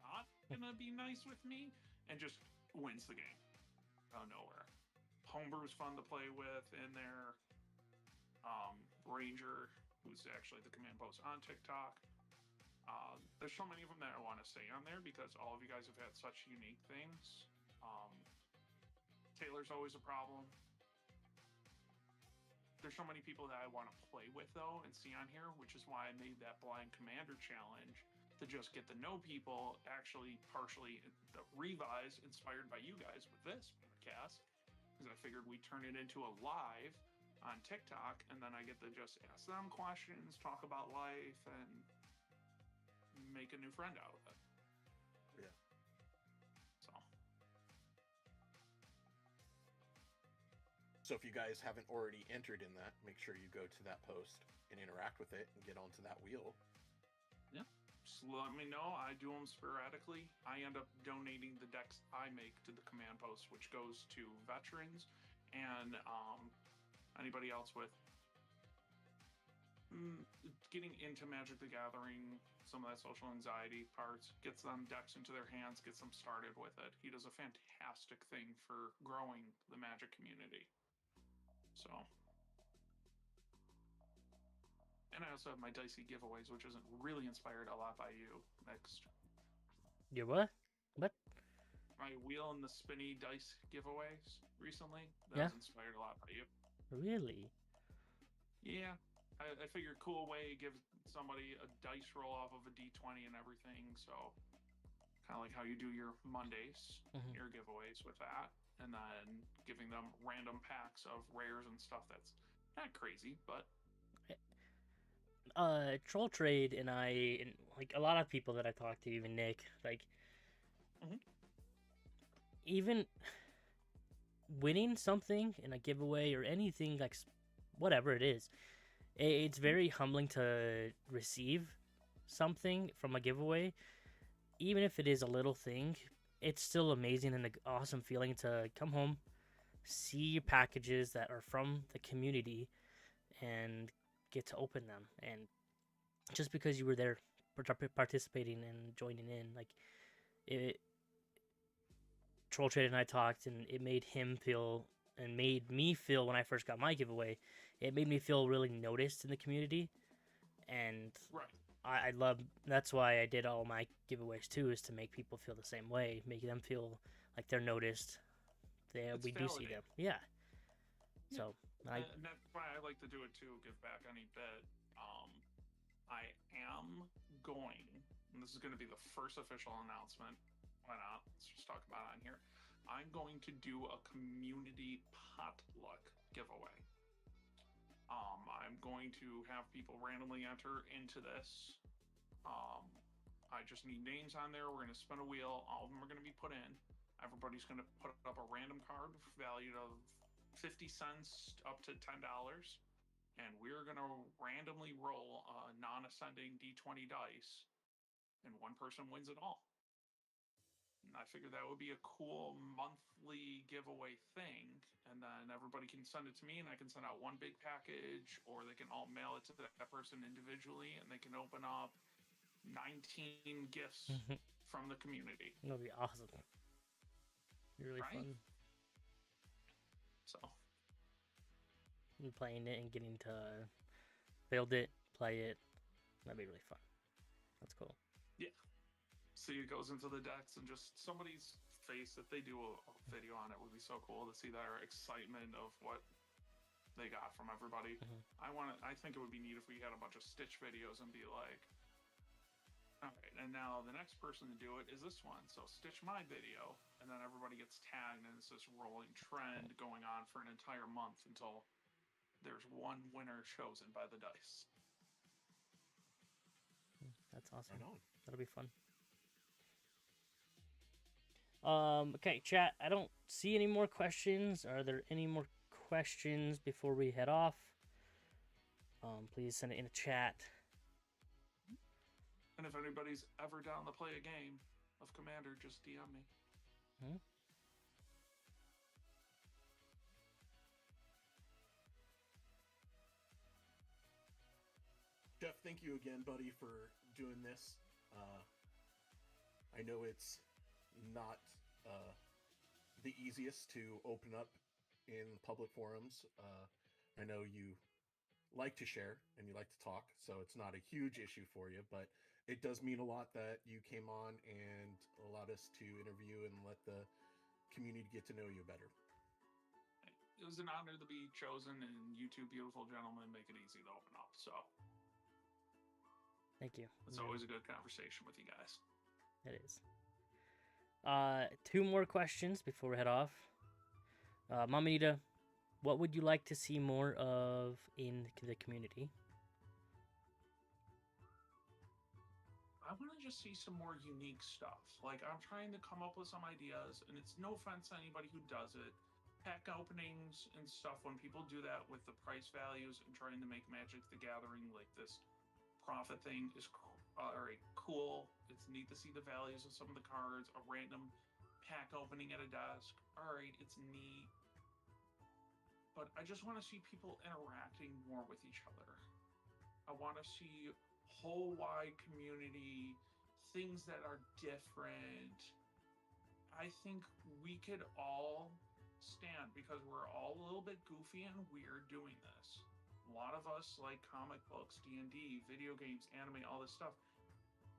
not gonna be nice with me, and just wins the game out of nowhere. Homebrew is fun to play with in there. Ranger, who's actually the command post on TikTok. There's so many of them that I want to say on there because all of you guys have had such unique things. Taylor's always a problem. There's so many people that I want to play with though and see on here, which is why I made that blind commander challenge to just get to know people, actually partially the revise inspired by you guys with this podcast, because I figured we'd turn it into a live on TikTok, and then I get to just ask them questions, talk about life, and make a new friend out of it. Yeah. So if you guys haven't already entered in that, make sure you go to that post and interact with it and get onto that wheel. Yeah. Just let me know. I do them sporadically. I end up donating the decks I make to the command post, which goes to veterans and anybody else with getting into Magic the Gathering, some of that social anxiety parts, gets them decks into their hands, gets them started with it. He does a fantastic thing for growing the Magic community. So, and I also have my dicey giveaways, which isn't really inspired a lot by you. Next. Your what? What? My wheel and the spinny dice giveaways recently. That was inspired a lot by you. Really? Yeah. I figured cool way to give somebody a dice roll off of a D20 and everything. So, kind of like how you do your Mondays, your giveaways with that. And then giving them random packs of rares and stuff that's not crazy, but Troll Trade and I, and like a lot of people that I talk to, even Nick, like even winning something in a giveaway or anything, like whatever it is, it's very humbling to receive something from a giveaway, even if it is a little thing. It's still amazing and an awesome feeling to come home, see your packages that are from the community, and get to open them. And just because you were there participating and joining in, like it, Troll Trade and I talked, and it made him feel and made me feel when I first got my giveaway. It made me feel really noticed in the community, and I love. That's why I did all my giveaways too, is to make people feel the same way, make them feel like they're noticed. We do see them, yeah. So and that's why I like to do it too. Give back any bit. I am going, and this is going to be the first official announcement. Why not? Let's just talk about it on here. I'm going to do a community potluck giveaway. I'm going to have people randomly enter into this. I just need names on there. We're going to spin a wheel. All of them are going to be put in. Everybody's going to put up a random card valued of 50 cents up to $10. And we're going to randomly roll a non-ascending D20 dice. And one person wins it all. And I figured that would be a cool monthly giveaway thing. And then everybody can send it to me, and I can send out one big package, or they can all mail it to that person individually, and they can open up 19 gifts from the community. That'll be awesome. Really fun. So And playing it and getting to build it, play it. That'd be really fun. That's cool. yeah, see it goes into the decks and just somebody's face, if they do a video on it, would be so cool to see their excitement of what they got from everybody. Mhm. I think it would be neat if we had a bunch of Stitch videos and be like, all right, and now the next person to do it is this one. So Stitch my video, and then everybody gets tagged, and it's this rolling trend going on for an entire month until there's one winner chosen by the dice. That's awesome. Right on. That'll be fun. Okay, chat. I don't see any more questions. Are there any more questions before we head off? Please send it in the chat. And if anybody's ever down to play a game of Commander, just DM me. Hmm? Jeff, thank you again, buddy, for doing this. I know it's not the easiest to open up in public forums. I know you like to share and you like to talk, so it's not a huge issue for you, but it does mean a lot that you came on and allowed us to interview and let the community get to know you better. It was an honor to be chosen, and you two beautiful gentlemen make it easy to open up. So Thank you. it's always a good conversation with you guys. It is. 2 more questions before we head off. Mamanita, what would you like to see more of in the community? I want to just see some more unique stuff. Like, I'm trying to come up with some ideas, and it's no offense to anybody who does it. Pack openings and stuff, when people do that with the price values and trying to make Magic the Gathering like this profit thing is cool. It's neat to see the values of some of the cards, a random pack opening at a desk. All right, it's neat. But I just want to see people interacting more with each other. I want to see whole wide community, things that are different. I think we could all stand, because we're all a little bit goofy and weird doing this. A lot of us like comic books, D&D, video games, anime, all this stuff.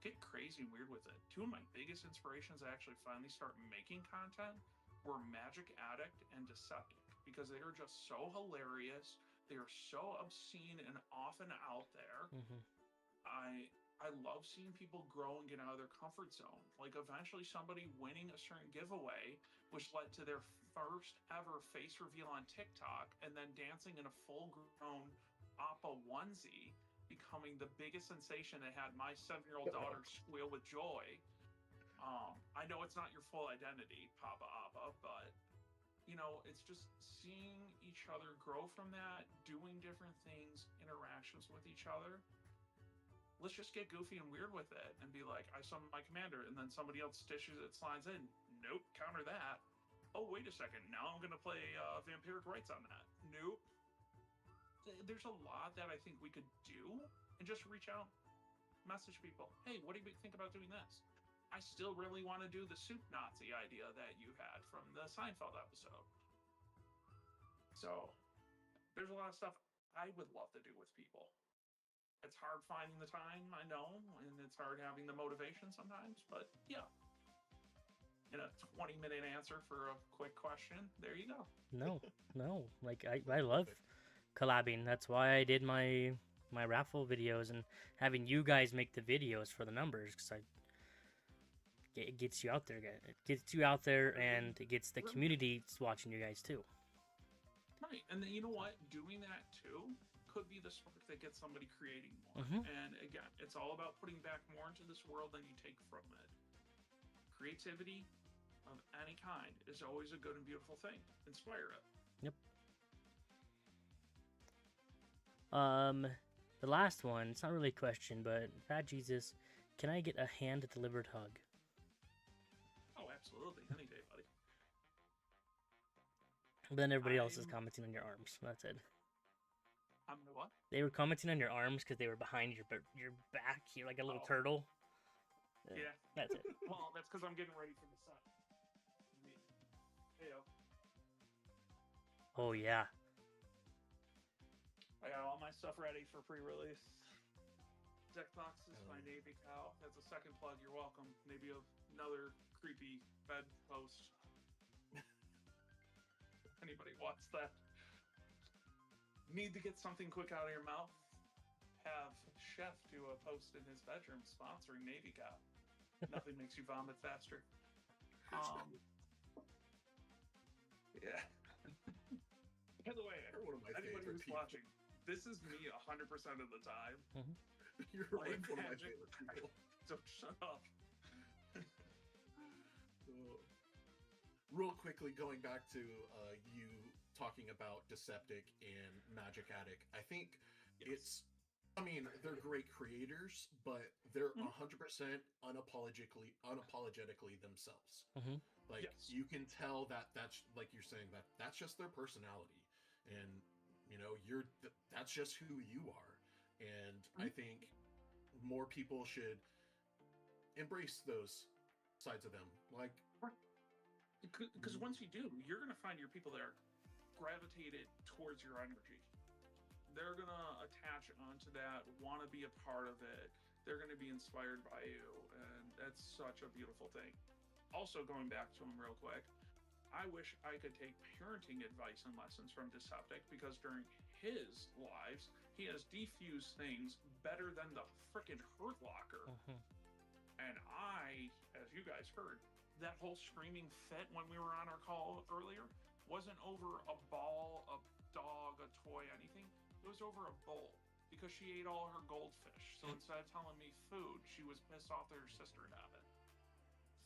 Get crazy and weird with it. 2 of my biggest inspirations to actually finally start making content were Magic Addict and Deceptic, because they are just so hilarious. They are so obscene and often out there. Mm-hmm. I love seeing people grow and get out of their comfort zone. Like, eventually somebody winning a certain giveaway, which led to their first ever face reveal on TikTok, and then dancing in a full-grown Appa onesie, becoming the biggest sensation that had my 7-year-old daughter squeal with joy. I know it's not your full identity, Papa Appa, but you know, it's just seeing each other grow from that, doing different things, interactions with each other. Let's just get goofy and weird with it and be like, I summon my commander, and then somebody else stitches it, slides in. Nope, counter that. Oh, wait a second. Now I'm going to play Vampiric Rites on that. Nope. There's a lot that I think we could do, and just reach out, message people. Hey, what do you think about doing this? I still really want to do the soup Nazi idea that you had from the Seinfeld episode. So there's a lot of stuff I would love to do with people. It's hard finding the time, I know, and it's hard having the motivation sometimes, but yeah. In a 20-minute answer for a quick question, there you go. No. Like, I love collabing. That's why I did my raffle videos and having you guys make the videos for the numbers, because it gets you out there, guys. It gets you out there, and it gets the community watching you guys too. Right, and then you know what? Doing that too could be the spark that gets somebody creating more. Mhm. And again, it's all about putting back more into this world than you take from it. Creativity of any kind is always a good and beautiful thing. Inspire it. Yep. The last one, it's not really a question, but Fat Jesus, can I get a hand-delivered hug? Oh, absolutely. Any day, buddy. But then everybody else is commenting on your arms. That's it. I'm the what? They were commenting on your arms because they were behind your back. You're like a little turtle. Yeah. That's it. Well, that's because I'm getting ready for the sun. Heyo. Oh yeah. I got all my stuff ready for pre-release. Deck boxes by Navy Cow. That's a second plug. You're welcome. Maybe another creepy bed post. Anybody wants that? Need to get something quick out of your mouth? Have Chef do a post in his bedroom sponsoring Navy Cow. Nothing makes you vomit faster. Yeah. By the way, One of my anybody favorite who's people. watching, this is me 100% of the time. You're Like like one of my magic. favorite people. Don't shut up. Real quickly, going back to you talking about Deceptic and Magic Attic, I think it's, I mean, they're great creators, but they're 100% unapologetically themselves. Like, you can tell that that's, like you're saying, that's just their personality. And, you know, that's just who you are. And I think more people should embrace those sides of them. Like, because once you do, you're going to find your people that are gravitated towards your energy. They're going to attach onto that, want to be a part of it. They're going to be inspired by you. And that's such a beautiful thing. Also, going back to him real quick, I wish I could take parenting advice and lessons from Deceptic, because during his lives, he has defused things better than the frickin' Hurt Locker. And I, as you guys heard, that whole screaming fit when we were on our call earlier wasn't over a ball, a dog, a toy, anything. It was over a bowl, because she ate all her goldfish. So instead of telling me food, she was pissed off that her sister had it.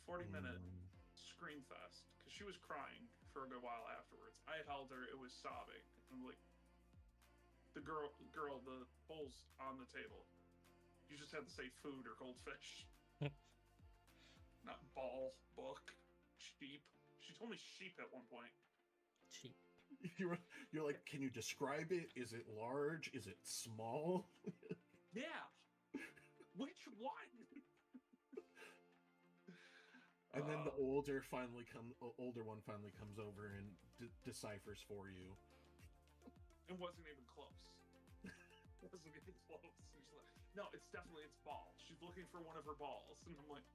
40-minute scream fest, because she was crying for a good while afterwards. I held her, it was sobbing. I'm like, the girl, the bowl's on the table. You just had to say food or goldfish. Not ball, book, sheep. She told me sheep at one point. Sheep. You're like, can you describe it? Is it large? Is it small? Yeah. Which one? And then the older one finally comes over and deciphers for you. It wasn't even close. It wasn't even close. She's like, no, it's ball. She's looking for one of her balls, and I'm like,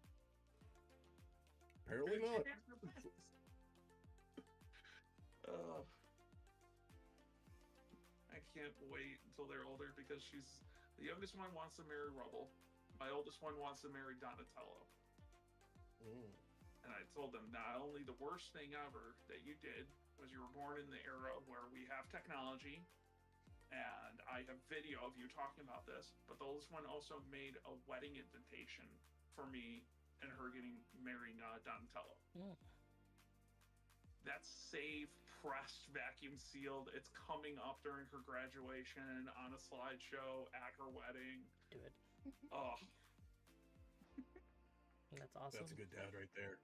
apparently not. I can't wait until they're older, because the youngest one wants to marry Rubble. My oldest one wants to marry Donatello. And I told them, not only the worst thing ever that you did was you were born in the era where we have technology, and I have video of you talking about this, but the oldest one also made a wedding invitation for me and her getting married Donatello. That's saved, pressed, vacuum sealed. It's coming up during her graduation, on a slideshow, at her wedding. Do it. Oh. That's awesome. That's a good dad right there.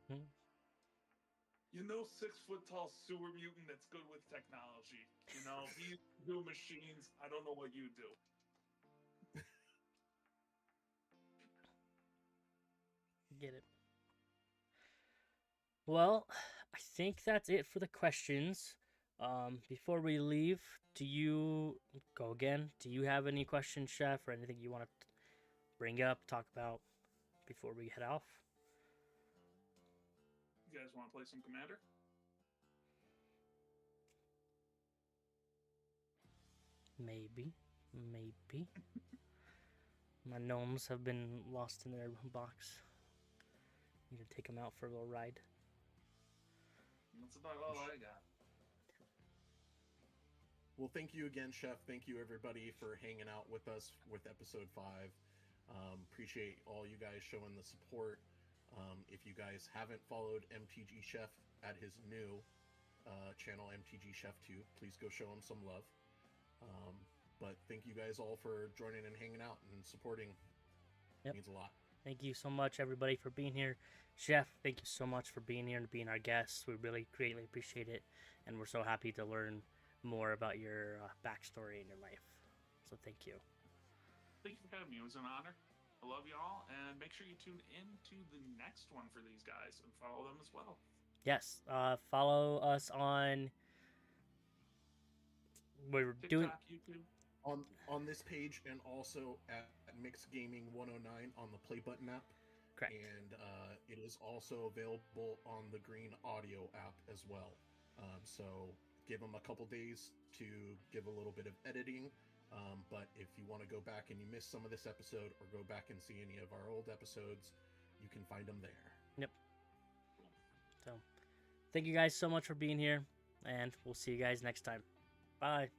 You know, 6-foot-tall sewer mutant that's good with technology. You know, he do machines. I don't know what you do. Get it. Well, I think that's it for the questions. Before we leave, do you have any questions, Chef, or anything you want to bring up, talk about before we head off? You guys want to play some Commander? Maybe. My gnomes have been lost in their box. Need to take them out for a little ride. That's about all I got. Well, thank you again, Chef. Thank you, everybody, for hanging out with us with episode 5. Appreciate all you guys showing the support. If you guys haven't followed MTG Chef at his new channel, MTGChef2, please go show him some love. But thank you guys all for joining and hanging out and supporting. It means a lot. Thank you so much, everybody, for being here. Chef, thank you so much for being here and being our guest. We really greatly appreciate it, and we're so happy to learn more about your backstory in your life. So thank you. Thank you for having me. It was an honor. I love y'all, and make sure you tune in to the next one for these guys and follow them as well. Yes, follow us on we're doing. TikTok, YouTube. On this page, and also at Mix Gaming 109 on the Play Button app. Correct. And it is also available on the Green Audio app as well. So give them a couple days to give a little bit of editing. But if you want to go back and you missed some of this episode, or go back and see any of our old episodes, you can find them there. Yep. So, thank you guys so much for being here, and we'll see you guys next time. Bye.